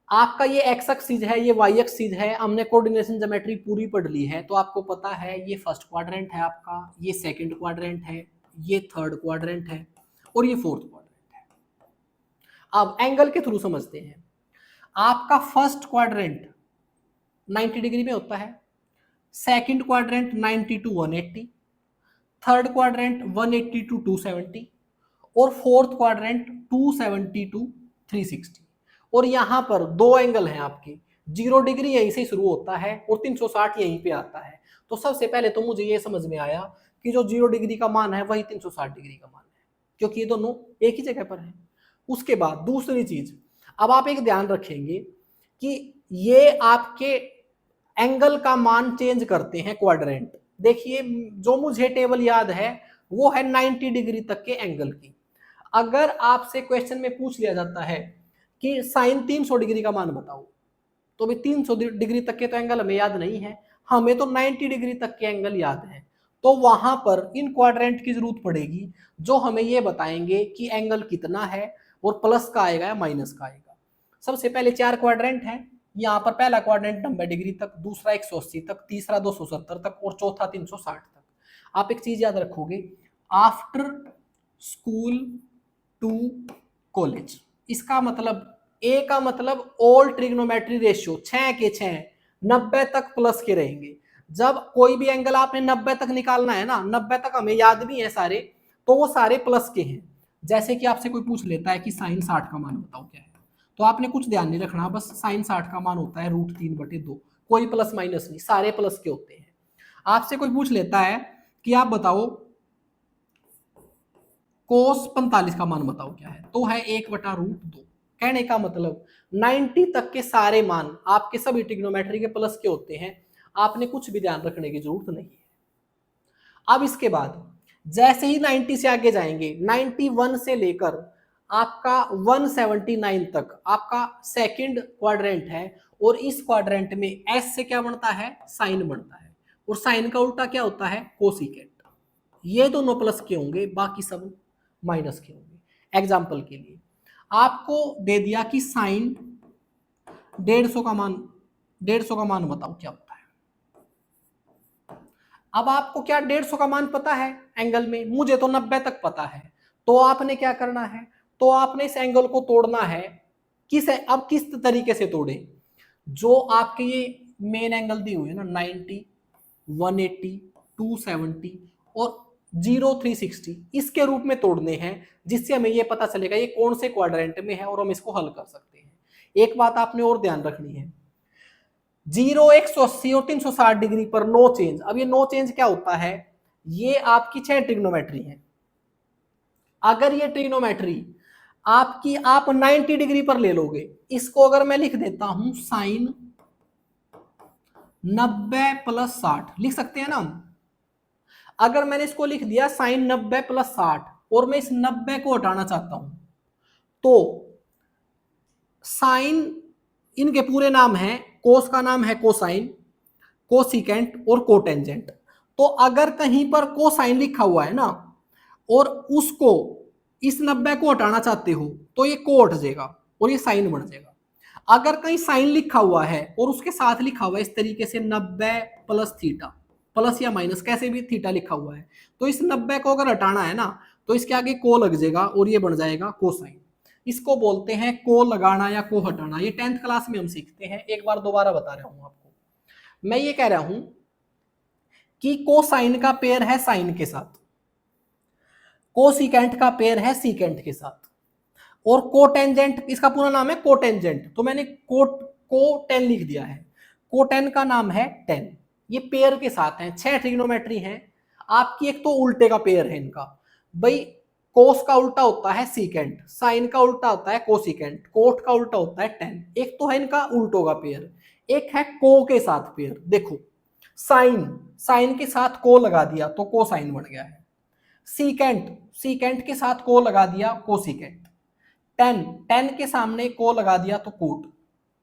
A: आपका ये एक्स एक्सिस है, ये वाई एक्सिस है, हमने कोऑर्डिनेशन ज्योमेट्री पूरी पढ़ ली है, तो आपको पता है ये फर्स्ट क्वाड्रेंट है आपका, ये सेकंड क्वाड्रेंट है, ये थर्ड क्वाड्रेंट है और ये फोर्थ क्वाड्रेंट है। अब एंगल के थ्रू समझते हैं। आपका फर्स्ट क्वाड्रेंट 90 डिग्री में होता है, second quadrant 90 to 180, third quadrant 180 to 270 और फोर्थ क्वाड्रेंट 270 टू 360। और यहां पर दो एंगल हैं आपके, 0 डिग्री यहीं से शुरू होता है और 360 यहीं पे आता है। तो सबसे पहले तो मुझे ये समझ में आया कि जो 0 डिग्री का मान है वही 360 डिग्री का मान है, क्योंकि ये दोनों एक ही जगह पर है। उसके बाद दूसरी चीज, अब आप एक ध्यान रखेंगे कि ये आपके एंगल का मान चेंज करते हैं क्वाड्रेंट। देखिए जो मुझे टेबल याद है वो है 90 डिग्री तक के एंगल की। अगर आपसे क्वेश्चन में पूछ लिया जाता है कि साइन 300 डिग्री का मान बताओ, तो भी 300 डिग्री तक के तो एंगल हमें याद नहीं है, हमें तो 90 डिग्री तक के एंगल याद है। तो वहां पर इन क्वाड्रेंट की जरूरत पड़ेगी जो हमें ये बताएंगे कि एंगल कितना है और प्लस का आएगा या माइनस का आएगा। सबसे पहले 4 क्वाड्रेंट है, यहाँ पर पहला क्वाड्रेंट 90 डिग्री तक, दूसरा 180 तक, तीसरा 270 तक और चौथा 360 तक। आप एक चीज याद रखोगे, आफ्टर स्कूल टू कॉलेज, इसका मतलब ए का मतलब ऑल ट्रिग्नोमेट्री रेशियो 6 के 6 90 तक प्लस के रहेंगे। जब कोई भी एंगल आपने 90 तक निकालना है ना, 90 तक हमें याद भी है सारे, तो वो सारे प्लस के हैं। जैसे कि आपसे कोई पूछ लेता है कि साइन 60 का मान बताओ क्या है, तो आपने कुछ ध्यान नहीं रखना, बस साइन 60 का मान होता है √3/2, कोई प्लस माइनस नहीं, सारे प्लस के होते हैं। आपसे कोई पूछ लेता है कि आप बताओ कोस 45 का मान बताओ क्या है, तो है 1/√2। कहने का मतलब 90 तक के सारे मान आपके सभी ट्रिग्नोमेट्री के प्लस के होते हैं, आपने कुछ भी ध्यान रखने की जरूरत नहीं है। अब इसके बाद जैसे ही 90 से आगे जाएंगे, 91 से लेकर आपका 179 तक आपका सेकंड क्वाड्रेंट है, और इस क्वाड्रेंट में एस से क्या बनता है, साइन बनता है, और साइन का उल्टा क्या होता है, कोसिकेंट। ये दोनों प्लस के होंगे, बाकी सब माइनस के होंगे। एग्जाम्पल के लिए आपको दे दिया कि साइन 150 का मान बताओ क्या होता है। अब आपको क्या 150 का मान पता है एंगल में, मुझे तो 90 तक पता है। तो आपने क्या करना है, तो आपने इस एंगल को तोड़ना है। अब किस तरीके से तोड़े, जो आपके ये मेन एंगल दी हुई है ना, 90, 180, 270 और 0, 360, इसके रूप में तोड़ने हैं, जिससे हमें ये पता चलेगा ये कौन से क्वाड्रेंट में है और हम इसको हल कर सकते हैं। एक बात आपने और ध्यान रखनी है, 0, 180 और 360 डिग्री पर नो चेंज। अब ये नो चेंज क्या होता है, ये आपकी 6 ट्रिग्नोमेट्री है। अगर ये ट्रिग्नोमेट्री आपकी आप 90 डिग्री पर ले लोगे, इसको अगर मैं लिख देता हूं साइन 90 + 60 लिख सकते हैं ना हम। अगर मैंने इसको लिख दिया साइन 90 + 60 और मैं इस 90 को हटाना चाहता हूं, तो साइन, इनके पूरे नाम हैं, कोस का नाम है कोसाइन, कोसिकेंट और कोटेंजेंट। तो अगर कहीं पर कोसाइन लिखा हुआ है ना और उसको इस 90 को हटाना चाहते हो, तो ये को हट जाएगा और ये साइन बन जाएगा। अगर कहीं साइन लिखा हुआ है और उसके साथ लिखा हुआ है इस तरीके से 90 + थीटा, प्लस या माइनस कैसे भी थीटा लिखा हुआ है, तो इस 90 को अगर हटाना है ना, तो इसके आगे को लग जाएगा और ये बन जाएगा कोसाइन। इसको बोलते हैं को लगाना या को हटाना। ये 10th क्लास में हम सीखते हैं। एक बार दोबारा बता रहा हूं आपको, मैं ये कह रहा हूं कि कोसाइन का पेयर है साइन के साथ, कोसिकेंट का पेयर है सीकेंट के साथ, और कोटेंजेंट, इसका पूरा नाम है कोटेंजेंट, तो मैंने को 10 लिख दिया है। को10 का नाम है 10। ये पेयर के साथ हैं, 6 ट्रिग्नोमेट्री हैं आपकी। एक तो उल्टे का पेयर है इनका भाई, कोस का उल्टा होता है सीकेंट, साइन का उल्टा होता है कोसिकेंट, कोट का उल्टा होता है 10। एक तो है इनका उल्टों का पेयर, एक है को के साथ पेयर। देखो साइन, साइन के साथ को लगा दिया तो कोसाइन बन गया है। सीकेंट, सीकेंट के साथ को लगा दिया कोसिकेंट। 10, 10 के सामने को लगा दिया तो कोट।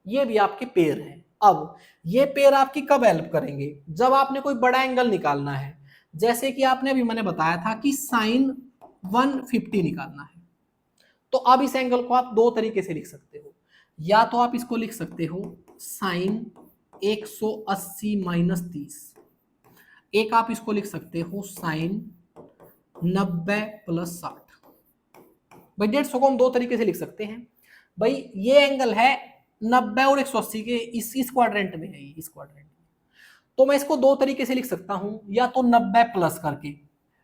A: ये भी आपके पेयर हैं। अब ये पेयर आपकी कब हेल्प करेंगे, जब आपने कोई बड़ा एंगल निकालना है। जैसे कि आपने अभी मैंने बताया था कि साइन 150 निकालना है, तो अब इस एंगल को आप दो तरीके से लिख सकते हो। या तो आप इसको लिख सकते हो साइन 180 माइनस 30, एक आप इसको लिख सकते हो साइन 90 प्लस 60। भाई 150 को हम दो तरीके से लिख सकते हैं। भाई ये एंगल है 90 और 180 के इस क्वाड्रेंट में है, इस क्वाड्रेंट में, तो मैं इसको दो तरीके से लिख सकता हूं, या तो 90 प्लस करके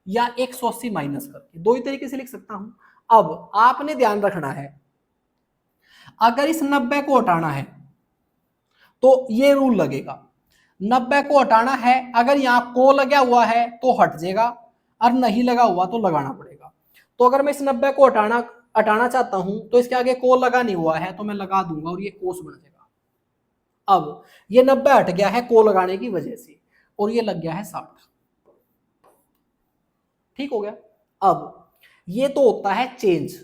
A: या 180 माइनस करके, दो ही तरीके से लिख सकता हूं। अब आपने ध्यान रखना है, अगर इस 90 को हटाना है तो ये रूल लगेगा। 90 को हटाना है, अगर यहां को लगा हुआ है तो हट जाएगा, और नहीं लगा हुआ तो लगाना पड़ेगा। तो अगर मैं इस 90 को हटाना चाहता हूं तो इसके आगे को लगा नहीं हुआ है तो मैं लगा दूंगा और ये कोस बन जाएगा। अब ये 90 हट गया है को लगाने की वजह से, और ये लग गया है 60। ठीक हो गया। अब ये तो होता है चेंज।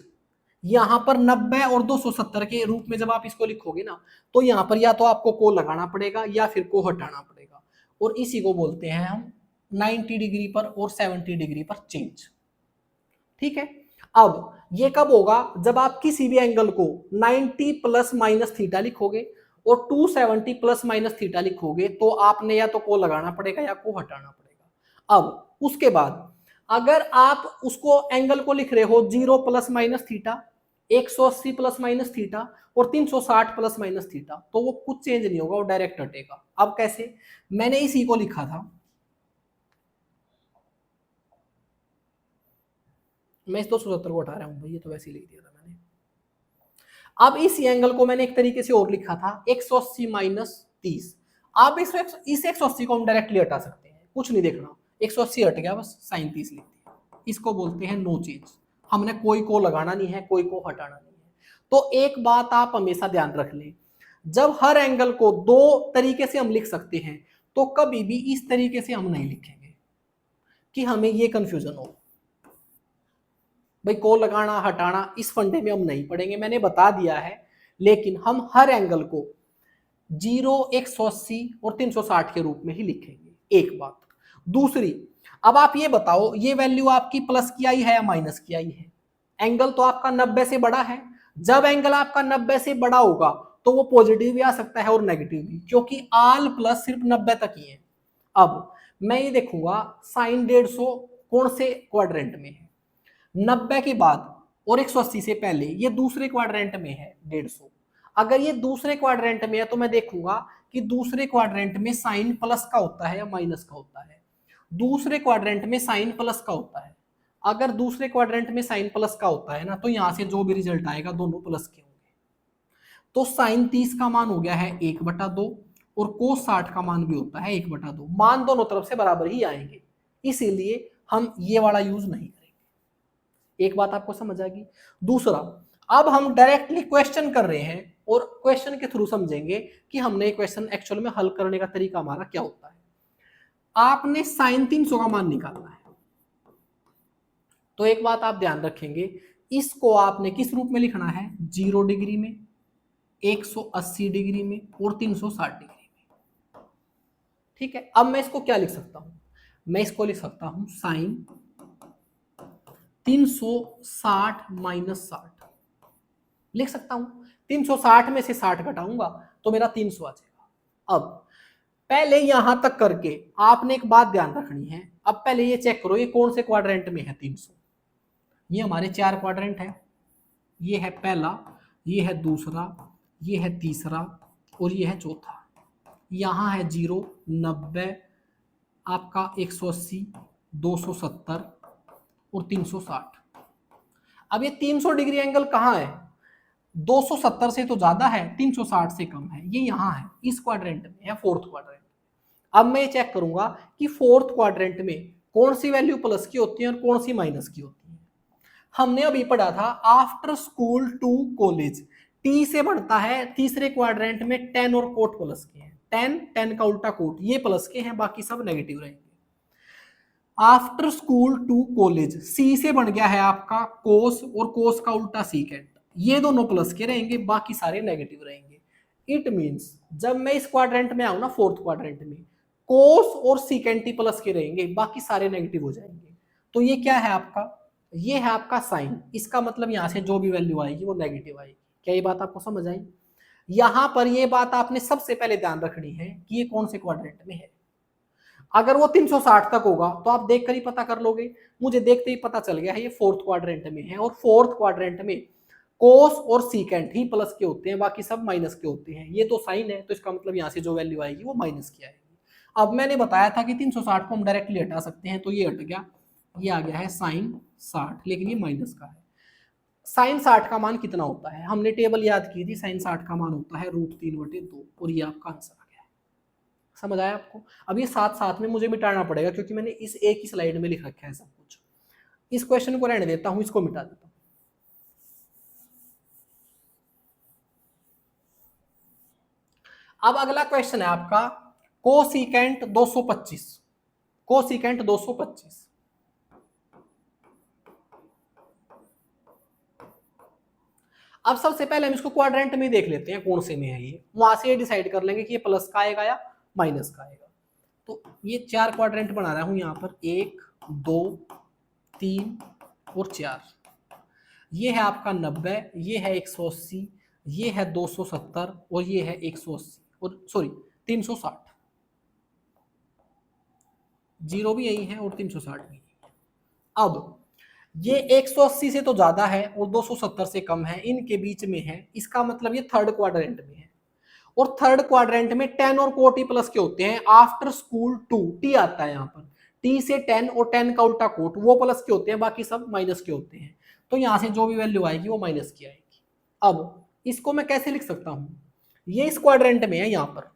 A: यहां पर 90 और 270 के रूप में जब आप इसको लिखोगे ना, तो यहां पर या तो आपको को लगाना पड़ेगा या फिर को हटाना पड़ेगा, और इसी को बोलते हैं हम 90 डिग्री पर और 70 डिग्री पर चेंज। ठीक है। अब ये कब होगा, जब आप किसी भी एंगल को 90 प्लस माइनस थीटा लिखोगे और 270 प्लस माइनस थीटा लिखोगे, तो आपने या तो को लगाना पड़ेगा या को हटाना पड़ेगा। अब उसके बाद अगर आप उसको एंगल को लिख रहे हो 0 plus minus theta, 180 plus minus theta और 360 प्लस माइनस थीटा, तो वो कुछ चेंज नहीं होगा, वो डायरेक्ट हटेगा। अब कैसे, मैंने इसी को लिखा था, मैं इस 270 को हटा रहा हूं भाई, ये तो वैसे ही लिख दिया था मैंने। अब इस एंगल को मैंने एक तरीके से और लिखा था 180 माइनस 30। अब इस 180 को हम डायरेक्टली हटा सकते हैं, कुछ नहीं देखना, 180 हट गया, बस साइन 30 लिख दिया। इसको बोलते हैं नो चेंज। हमने कोई को लगाना नहीं है, कोई को हटाना नहीं है। तो एक बात आप हमेशा ध्यान रख लें, जब हर एंगल को दो तरीके से हम लिख सकते हैं, तो कभी भी इस तरीके से हम नहीं लिखेंगे कि हमें ये कंफ्यूजन हो। भाई को लगाना हटाना इस फंडे में हम नहीं पढ़ेंगे, मैंने बता दिया है, लेकिन हम हर एंगल को 0, 180 और 360 के रूप में ही लिखेंगे। एक बात। दूसरी, अब आप ये बताओ, ये वैल्यू आपकी प्लस की आई है या माइनस की आई है। एंगल तो आपका 90 से बड़ा है, जब एंगल आपका 90 से बड़ा होगा तो वो पॉजिटिव भी आ सकता है और नेगेटिव भी, क्योंकि आल प्लस सिर्फ 90 तक ही है। अब मैं ये देखूंगा साइन 150 कौन से क्वाड्रेंट में है, 90 के बाद और 180 से पहले ये दूसरे क्वाड्रेंट में है 150। अगर ये दूसरे क्वाड्रेंट में है तो मैं देखूंगा कि दूसरे क्वाड्रेंट में साइन प्लस का होता है या माइनस का होता है। दूसरे क्वाड्रेंट में साइन प्लस का होता है। अगर दूसरे क्वाड्रेंट में साइन प्लस का होता है ना, तो यहां से जो भी रिजल्ट आएगा दोनों प्लस के होंगे। तो साइन 30 का मान हो गया है 1/2 और कोस 60 का मान भी होता है 1/2। मान दोनों तरफ से बराबर ही आएंगे, इसीलिए हम ये वाला यूज नहीं करेंगे। एक बात आपको समझ आएगी। दूसरा, अब हम डायरेक्टली क्वेश्चन कर रहे हैं और क्वेश्चन के थ्रू समझेंगे कि हमने क्वेश्चन एक्चुअल में हल करने का तरीका हमारा क्या होता है। आपने साइन 300 का मान निकालना है, तो एक बात आप ध्यान रखेंगे, इसको आपने किस रूप में लिखना है, 0 डिग्री में, 180 डिग्री में और 360 डिग्री में। ठीक है। अब मैं इसको क्या लिख सकता हूं, मैं इसको लिख सकता हूं साइन 360 माइनस 60 लिख सकता हूं। 360 में से 60 घटाऊंगा तो मेरा 300 आ जाएगा। अब पहले यहां तक करके आपने एक बात ध्यान रखनी है। अब पहले ये चेक करो, ये कौन से क्वाड्रेंट में है 300। ये हमारे 4 क्वाड्रेंट है, ये है पहला, ये है दूसरा, ये है तीसरा और ये है चौथा। यहां है 0, 90, आपका 180, 270 और 360। अब ये 300 डिग्री एंगल कहाँ है, 270 से तो ज्यादा है, 360 से कम है, ये यहाँ है, इस क्वाड्रेंट में है, फोर्थ क्वाड्रेंट। अब मैं चेक करूंगा कि फोर्थ क्वाड्रेंट में कौन सी वैल्यू प्लस की होती है और कौन सी माइनस की होती है। हमने अभी पढ़ा था after school to college, T से बढ़ता है तीसरे क्वाड्रेंट में 10 और कोट प्लस के हैं, 10 का उल्टा कोट, ये प्लस के हैं, बाकी सब नेगेटिव रहेंगे। आफ्टर स्कूल टू कॉलेज, सी से बन गया है आपका कोस और कोस का उल्टा सीकेंट, ये दोनों प्लस के रहेंगे, बाकी सारे नेगेटिव रहेंगे। इट मींस जब मैं इस क्वाड्रेंट में आऊं ना, फोर्थ क्वाड्रेंट में, कोस और सीकेंट ही प्लस के रहेंगे, बाकी सारे नेगेटिव हो जाएंगे। तो ये क्या है आपका, ये है आपका साइन, इसका मतलब यहां से जो भी वैल्यू आएगी वो नेगेटिव आएगी। क्या ये बात आपको समझ आई? यहां पर ये बात आपने सबसे पहले ध्यान रखनी है कि ये कौन से क्वाड्रेंट में है। अगर वो 360 तक होगा तो आप देखकर ही पता कर लोगे, मुझे देखते ही पता चल गया है ये फोर्थ क्वाड्रेंट में है, और फोर्थ क्वाड्रेंट में कोस और सीकेंट ही प्लस के होते हैं, बाकी सब माइनस के होते हैं। ये तो साइन है, तो इसका मतलब यहाँ से जो वैल्यू आएगी वो माइनस की आएगी। अब मैंने बताया था कि 360 को हम डायरेक्टली हटा सकते हैं, तो ये हट गया, ये आ गया है साइन 60, लेकिन ये माइनस का है। साइन 60 का मान कितना होता है, हमने टेबल याद की थी, साइन 60 का मान होता है √3/2, और ये आपका आंसर आ गया है। समझ आया आपको? अब ये साथ साथ में मुझे मिटाना पड़ेगा, क्योंकि मैंने इस एक ही स्लाइड में लिख रखा है सब कुछ। इस क्वेश्चन को रहने देता हूं, इसको मिटा देता हूं। अब अगला क्वेश्चन है आपका कोसिकेंट 225, कोसिकेंट 225। अब सबसे पहले हम इसको क्वाड्रेंट में देख लेते हैं कौन से में है ये, वहां से ये डिसाइड कर लेंगे कि ये प्लस का आएगा या माइनस का आएगा। तो ये 4 क्वाड्रेंट बना रहा हूं यहाँ पर, 1 2 3 और 4। ये है आपका 90, ये है 180, ये है 270 और ये है 180 और सॉरी 360, जीरो भी यही है और 360 भी। अब ये 180 से तो ज्यादा है और 270 से कम है, इनके बीच में है, इसका मतलब ये थर्ड क्वाड्रेंट में है। और थर्ड क्वाड्रेंट में 10 और कोटी प्लस के होते हैं, आफ्टर स्कूल टू, टी आता है यहाँ पर, टी से 10 और 10 का उल्टा कोट, वो प्लस के होते हैं, बाकी सब माइनस के होते हैं। तो यहां से जो भी वैल्यू आएगी वो माइनस की आएगी। अब इसको मैं कैसे लिख सकता हूं, ये इस क्वाड्रेंट में है यहाँ पर,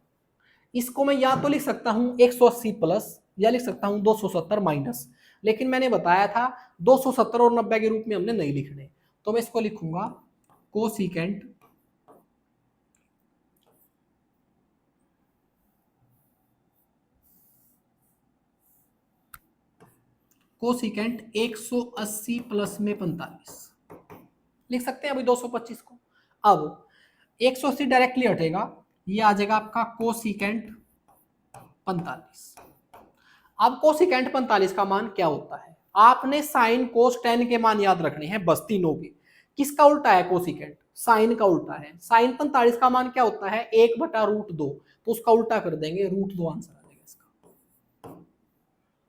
A: इसको मैं या तो लिख सकता हूं 180 प्लस, या लिख सकता हूं 270 माइनस, लेकिन मैंने बताया था 270 और 90 के रूप में हमने नहीं लिखने, तो मैं इसको लिखूंगा कोसिकेंट कोसिकेंट 180 प्लस में 45 लिख सकते हैं अभी 225 को। अब 180 डायरेक्टली हटेगा, ये आ जाएगा आपका कोसिकेंट 45। अब कोसिकेंट 45 का मान क्या होता है, आपने साइन कोस 10 के मान याद रखने हैं बस, तीनों के। किसका उल्टा है कोसिकेंट, साइन का उल्टा है। साइन 45 का मान क्या होता है, 1/√2, तो उसका उल्टा कर देंगे, √2 आंसर आ जाएगा इसका।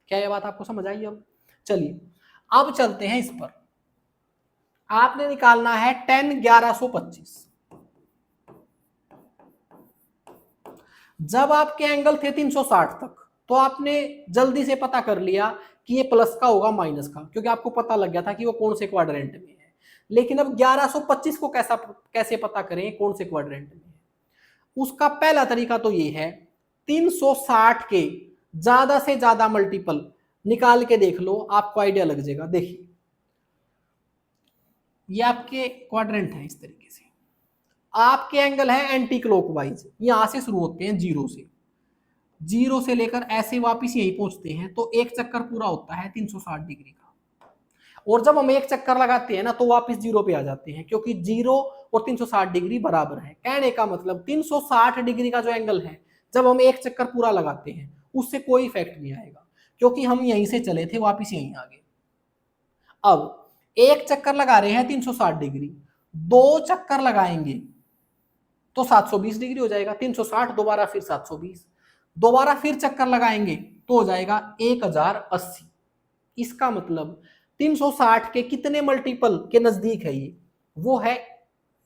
A: क्या ये बात आपको समझ आई? अब चलिए अब चलते हैं इस पर। आपने निकालना है 10 1125। जब आपके एंगल थे 360 तक, तो आपने जल्दी से पता कर लिया कि ये प्लस का होगा माइनस का, क्योंकि आपको पता लग गया था कि वो कौन से क्वाड्रेंट में है। लेकिन अब 1125 को कैसे पता करें कौन से क्वाड्रेंट में है? उसका पहला तरीका तो ये है, 360 के ज्यादा से ज्यादा मल्टीपल निकाल के देख लो, आपको आइडिया लग जाएगा। देखिए ये आपके क्वाड्रेंट है, इस तरीके से आपके एंगल है एंटी क्लॉकवाइज, यहां से शुरू होते हैं जीरो से लेकर ऐसे वापस यही पहुंचते हैं, तो एक चक्कर पूरा होता है 360 डिग्री का। और जब हम एक चक्कर लगाते हैं ना, तो वापस जीरो पे आ जाते हैं, क्योंकि जीरो और 360 डिग्री बराबर है। कहने का मतलब 360 डिग्री का जो एंगल है, जब हम एक चक्कर पूरा लगाते हैं उससे कोई इफेक्ट नहीं आएगा, क्योंकि हम यहीं से चले थे वापस यहीं आ गए। अब एक चक्कर लगा रहे हैं 360 डिग्री, 2 चक्कर लगाएंगे तो 720 डिग्री हो जाएगा, 360 दोबारा फिर 720, दोबारा फिर चक्कर लगाएंगे तो हो जाएगा 1080। इसका मतलब 360 के कितने मल्टीपल के नजदीक है ये, वो है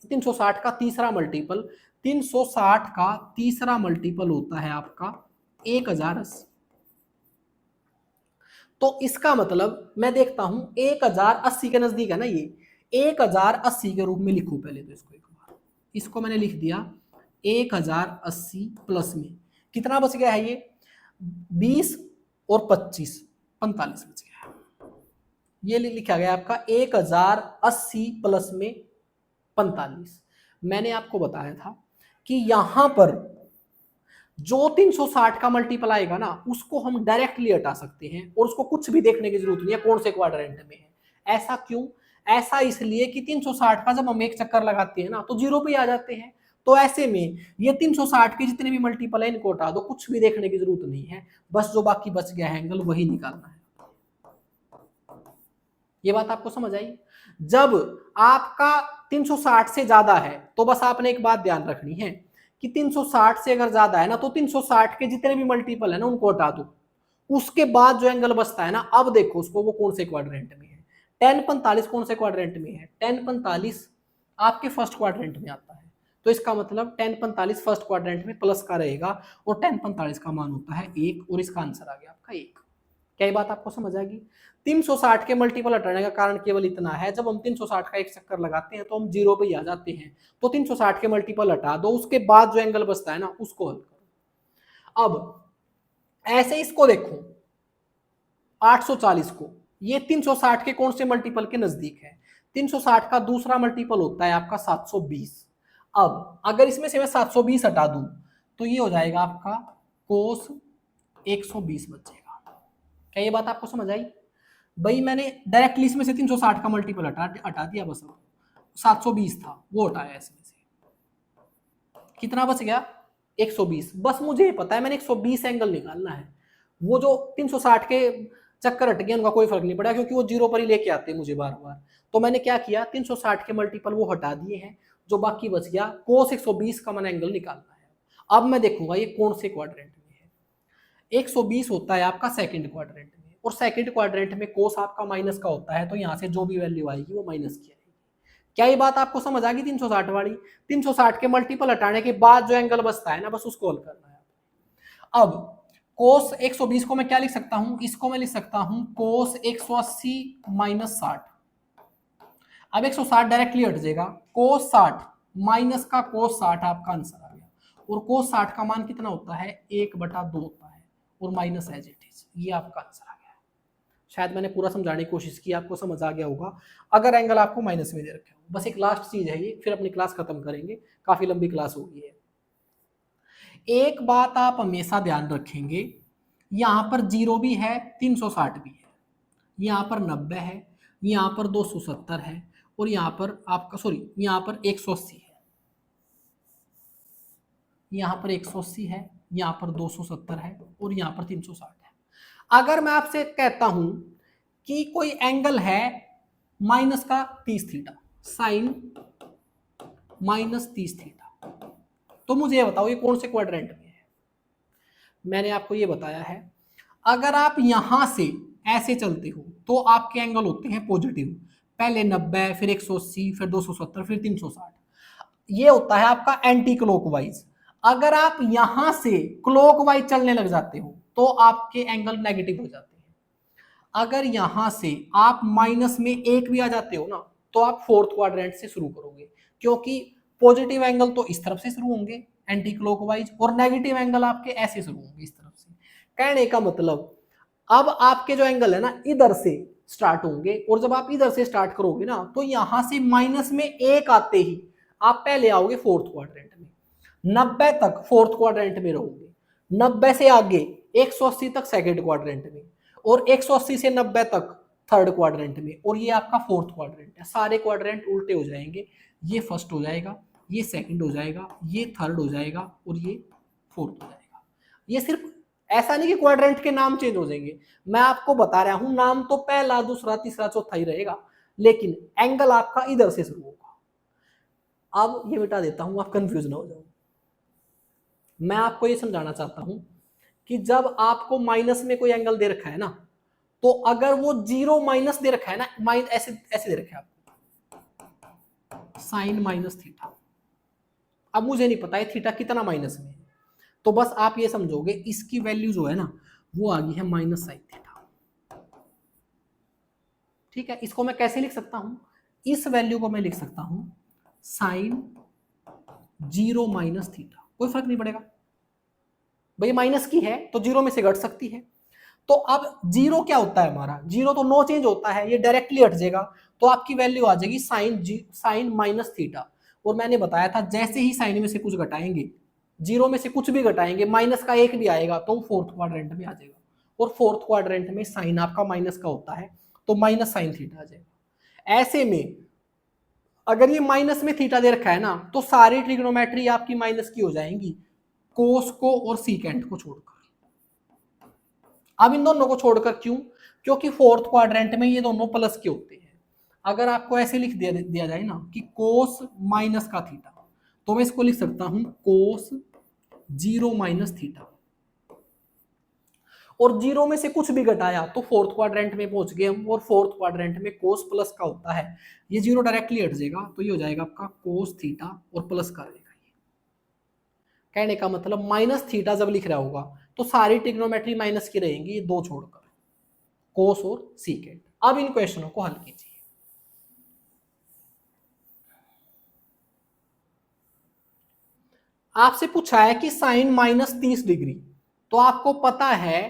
A: 360 का तीसरा मल्टीपल। 360 का तीसरा मल्टीपल होता है आपका 1080। तो इसका मतलब मैं देखता हूं 1080 के नजदीक है ना ये, 1080 के रूप में लिखूं पहले तो इसको एक बार, इसको मैंने लिख दिया 1080 प्लस में कितना बच गया है ये 20 और 25 45 बच गया है। ये लिखा गया आपका 1080 प्लस में 45। मैंने आपको बताया था कि यहां पर जो 360 का मल्टीपल आएगा ना उसको हम डायरेक्टली हटा सकते हैं और उसको कुछ भी देखने की जरूरत नहीं है कौन से क्वाड्रेंट में है। ऐसा क्यों? ऐसा इसलिए कि 360 का जब हम एक चक्कर लगाते हैं ना तो जीरो पे आ जाते हैं। तो ऐसे में ये 360 के जितने भी मल्टीपल है इनको हटा दो, कुछ भी देखने की जरूरत नहीं है, बस जो बाकी बच गया है एंगल वही निकालना है। ये बात आपको समझ आई? जब आपका 360 से ज्यादा है तो बस आपने एक बात ध्यान रखनी है कि 360 से अगर ज्यादा है ना तो 360 के जितने भी मल्टीपल है ना उनको हटा दो, उसके बाद जो एंगल बचता है ना अब देखो उसको वो कौन से क्वाड्रेंट में है। tan 45 कौन से क्वाड्रेंट में है? tan 45 आपके फर्स्ट क्वाड्रेंट में आता है, तो इसका मतलब tan 45 फर्स्ट क्वाड्रेंट में प्लस का रहेगा और tan 45 का मान होता है 1 और इसका आंसर आ गया आपका 1। क्या ये बात आपको समझ आ गई? 360 के मल्टीपल हटाने का कारण केवल इतना है, जब हम 360 का एक चक्कर लगाते हैं तो हम जीरो पे ही आ जाते हैं, तो 360 के मल्टीपल हटा दो, उसके बाद जो एंगल बचता है ना उसको हल करो। अब ऐसे इसको देखो 840 को, ये 360 के कौन से मल्टीपल के नजदीक है? 360 का दूसरा मल्टीपल होता है आपका 720। अब अगर इसमें से मैं 720 हटा दूं तो ये हो जाएगा आपका कोस 120 बचेगा। क्या ये बात आपको समझ आई? भाई मैंने डायरेक्टली इसमें से 360 का मल्टीपल हटा दिया, बस 720 था वो हटाया, इसमें से कितना बच गया 120। बस मुझे पता है मैंने 120 एंगल निकालना है, वो जो 360 के चक्कर हट गए उनका कोई फर्क नहीं पड़ा क्योंकि वो जीरो पर ही लेके आते हैं मुझे बार बार। तो मैंने क्या किया 360 के मल्टीपल वो हटा दिए हैं, जो बाकी बच गया कोस 120 का मैंने एंगल निकालना है। अब मैं देखूंगा ये कौन से क्वाड्रेंट में है। 120 होता है आपका सेकंड क्वाड्रेंट में, और सेकंड क्वाड्रेंट में कोस आपका माइनस का होता है, तो यहाँ से जो भी वैल्यू आएगी वो माइनस की आएगी। क्या ये बात आपको समझ आ गई 360 वाली? 360 के मल्टीपल हटाने के बाद जो एंगल बचता है ना बस उसको हल करना है। अब कोस 120 को मैं क्या लिख सकता हूं? इसको मैं लिख सकता हूं कोस 180 माइनस 60। अब 160 डायरेक्टली हट जाएगा, कोस 60 माइनस का कोस 60 आपका आंसर आ गया, और कोस 60 का मान कितना होता है 1/2 होता है, और माइनस एज इट इज, ये आपका आंसर आ गया। शायद मैंने पूरा समझाने की कोशिश की, आपको समझ आ गया होगा अगर एंगल आपको माइनस में दे रखे हो। बस एक लास्ट चीज है ये, फिर अपनी क्लास खत्म करेंगे, काफी लंबी क्लास हो गई है। एक बात आप हमेशा ध्यान रखेंगे, यहां पर 0 भी है 360 भी है, यहां पर 90 है, यहां पर 270 है, और यहां पर आपका सॉरी यहां पर 180 है, यहां पर 180 है, यहां पर 270 है, और यहां पर 360 है। अगर मैं आपसे कहता हूं कि कोई एंगल है माइनस का 30 थीटा, साइन माइनस 30 थीटा, तो मुझे ये बताओ ये कौन से क्वाड्रेंट में है? मैंने आपको ये बताया है अगर आप यहां से ऐसे चलते हो तो आपके एंगल होते हैं पॉजिटिव, पहले 90 फिर 180 फिर 270 फिर 360, ये होता है आपका एंटी क्लॉकवाइज। अगर आप यहां से क्लॉकवाइज चलने लग जाते हो तो आपके एंगल नेगेटिव हो जाते हैं। अगर यहां से आप माइनस में एक भी आ जाते हो ना तो आप फोर्थ क्वाड्रेंट से शुरू करोगे, क्योंकि पॉजिटिव एंगल तो इस तरफ से शुरू होंगे एंटी क्लॉकवाइज, और नेगेटिव एंगल आपके ऐसे शुरू होंगे इस तरफ से। कहने का मतलब अब आपके जो एंगल है ना इधर से स्टार्ट होंगे, और जब आप इधर से स्टार्ट करोगे ना तो यहां से माइनस में एक आते ही आप पहले आओगे फोर्थ क्वाड्रेंट में, 90 तक फोर्थ क्वाड्रेंट में रहोगे, 90 से आगे 180 तक सेकंड क्वाड्रेंट में, और 180 से 90 तक थर्ड क्वाड्रेंट में, और ये आपका फोर्थ क्वाड्रेंट है। सारे क्वाड्रेंट उल्टे हो जाएंगे, ये फर्स्ट हो जाएगा, ये सेकंड हो जाएगा, ये थर्ड हो जाएगा, और ये फोर्थ हो जाएगा। ये सिर्फ ऐसा नहीं कि क्वाड्रेंट के नाम चेंज हो जाएंगे, मैं आपको बता रहा हूं नाम तो पहला दूसरा तीसरा चौथा ही रहेगा, लेकिन एंगल आपका इधर से शुरू होगा। अब ये मिटा देता हूं, आप कंफ्यूज ना हो जाओ। मैं आपको ये समझाना चाहता हूं कि जब आपको माइनस में कोई एंगल दे रखा है ना, तो अगर वो 0 माइनस दे रखा है ना, ऐसे ऐसे दे रखा है आपको साइन माइनस थीटा, अब मुझे नहीं पता है थीटा कितना माइनस में है, तो बस आप ये समझोगे इसकी वैल्यू जो है ना वो आ गई है माइनस साइन थीटा। ठीक है, इसको मैं कैसे लिख सकता हूं, इस वैल्यू को मैं लिख सकता हूं साइन 0 माइनस थीटा, कोई फर्क नहीं पड़ेगा भाई, माइनस की है तो 0 में से घट सकती है। तो अब 0 क्या होता है हमारा, 0 तो नो चेंज होता है, ये डायरेक्टली हट जाएगा, तो आपकी वैल्यू आ जाएगी साइन माइनस थीटा। और मैंने बताया था जैसे ही साइन में से कुछ घटाएंगे, 0 में से कुछ भी घटाएंगे, माइनस का एक भी आएगा तो फोर्थ क्वाड्रेंट में आ जाएगा, और फोर्थ क्वाड्रेंट में साइन आपका माइनस का होता है, तो माइनस साइन थीटा आ जाएगा। ऐसे में अगर ये माइनस में थीटा दे रखा है ना, तो सारी ट्रिग्नोमेट्री आपकी माइनस की हो जाएंगी, कोस को और सीकेंट को छोड़कर। अब इन दोनों को छोड़कर क्यों, क्योंकि फोर्थ क्वाड्रेंट में ये दोनों प्लस के होते हैं। अगर आपको ऐसे लिख दिया जाए ना कि कोस माइनस का थीटा, तो मैं इसको लिख सकता हूं कोस 0 माइनस थीटा, और 0 में से कुछ भी घटाया तो फोर्थ क्वाड्रेंट में पहुंच गए हम, और फोर्थ क्वाड्रेंट में कोस प्लस का होता है, ये 0 डायरेक्टली हट जाएगा, तो ये हो जाएगा आपका कोस थीटा और प्लस का रहेगा। कहने का मतलब माइनस थीटा जब लिख रहा होगा तो सारी ट्रिग्नोमेट्री माइनस की रहेंगी, ये दो छोड़कर, कोस और सीकेंट। अब इन क्वेश्चनों को हल कीजिए। आपसे पूछा है कि साइन माइनस 30 डिग्री, तो आपको पता है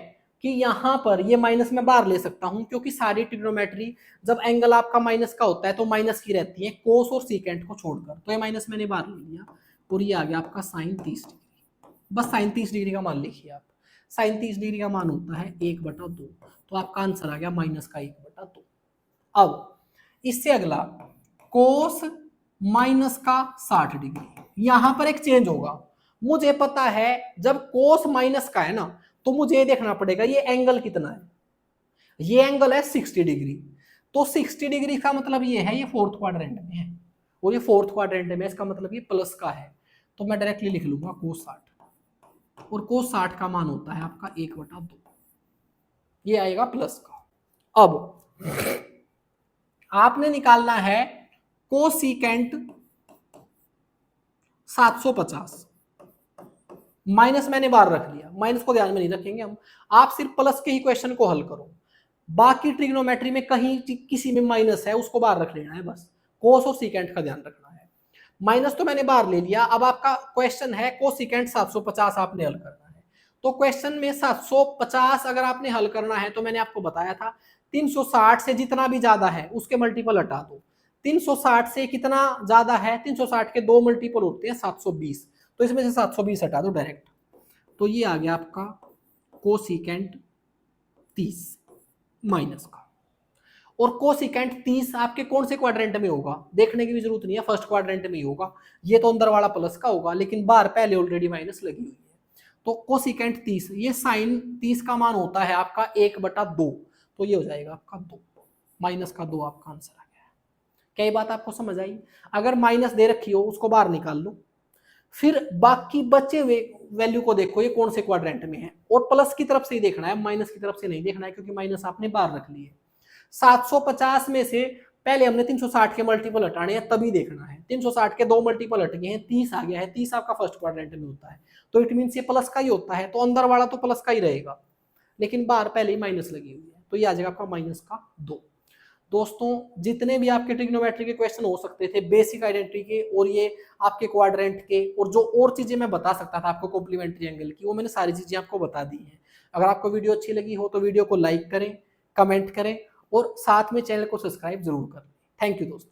A: कि यहां पर ये माइनस में बाहर ले सकता हूं, क्योंकि सारी ट्रिग्नोमेट्री जब एंगल आपका माइनस का होता है तो माइनस की रहती है, कोस और सीकेंट को छोड़कर, तो ये माइनस मैंने बाहर ले लिया, और ये आ गया आपका साइन 30 डिग्री। बस साइन 30 डिग्री का मान लिखिए आप, साइन 30 डिग्री का मान होता है 1/2, तो आपका आंसर आ गया माइनस का 1/2। अब इससे अगला कोस माइनस का 60 डिग्री, यहां पर एक चेंज होगा, मुझे पता है जब कोस माइनस का है ना, तो मुझे ये देखना पड़ेगा ये एंगल कितना है, ये एंगल है 60 डिग्री, तो 60 डिग्री का मतलब ये है ये फोर्थ क्वाड्रेंट में है, और ये फोर्थ क्वाड्रेंट में, इसका मतलब ये प्लस का है, तो मैं डायरेक्टली लिख लूंगा कोस 60, और कोस 60 का मान होता है आपका 1/2, ये आएगा प्लस का। अब आपने निकालना है कोसिकेंट 750, माइनस मैंने बाहर रख लिया, माइनस को ध्यान में नहीं रखेंगे हम, आप सिर्फ प्लस के ही क्वेश्चन को हल करो, बाकी ट्रिग्नोमेट्री में कहीं किसी में माइनस है उसको बाहर रख लेना है, बस कोस और सीकेंट का ध्यान रखना है। माइनस तो मैंने बाहर ले लिया, अब आपका क्वेश्चन है कोसिकेंट 750 आपने हल करना है, तो क्वेश्चन में 750 अगर आपने हल करना है तो मैंने आपको बताया था 360 से जितना भी ज्यादा है उसके मल्टीपल हटा दो, 360 से कितना ज्यादा है, 360 के दो मल्टीपल होते हैं 720, तो इसमें से 720 हटा दो डायरेक्ट, तो ये आ गया आपका कोसिकेंट 30 माइनस का। और कोसिकेंट 30 आपके कौन से क्वाड्रेंट में होगा देखने की भी जरूरत नहीं है, फर्स्ट क्वाड्रेंट में ही होगा, ये तो अंदर वाला प्लस का होगा, लेकिन बाहर पहले ऑलरेडी माइनस लगी हुई है, तो कोसिकेंट 30, ये साइन 30 का मान होता है आपका 1/2, तो ये हो जाएगा आपका 2, माइनस का 2 आपका आंसर आ गया है। क्या ये बात आपको समझ आई? अगर माइनस दे रखी हो उसको बाहर निकाल लो, फिर बाकी बचे हुए वैल्यू को देखो ये कौन से क्वाड्रेंट में है, और प्लस की तरफ से ही देखना है, माइनस की तरफ से नहीं देखना है, क्योंकि माइनस आपने बाहर रख ली है। 750 में से पहले हमने 360 के मल्टीपल हटाने हैं तभी देखना है, 360 के दो मल्टीपल हट गए हैं, 30 आ गया है, 30 आपका फर्स्ट क्वाड्रेंट में होता है, तो इट मीन ये प्लस का ही होता है, तो अंदर वाला तो प्लस का ही रहेगा, लेकिन बाहर पहले ही माइनस लगी हुई है, तो ये आ जाएगा आपका माइनस का 2। दोस्तों जितने भी आपके ट्रिग्नोमेट्री के क्वेश्चन हो सकते थे बेसिक आइडेंटिटी के, और ये आपके क्वाड्रेंट के, और जो और चीजें मैं बता सकता था आपको कॉम्प्लीमेंट्री एंगल की, वो मैंने सारी चीजें आपको बता दी हैं। अगर आपको वीडियो अच्छी लगी हो तो वीडियो को लाइक करें, कमेंट करें, और साथ में चैनल को सब्सक्राइब जरूर करें। थैंक यू दोस्तों।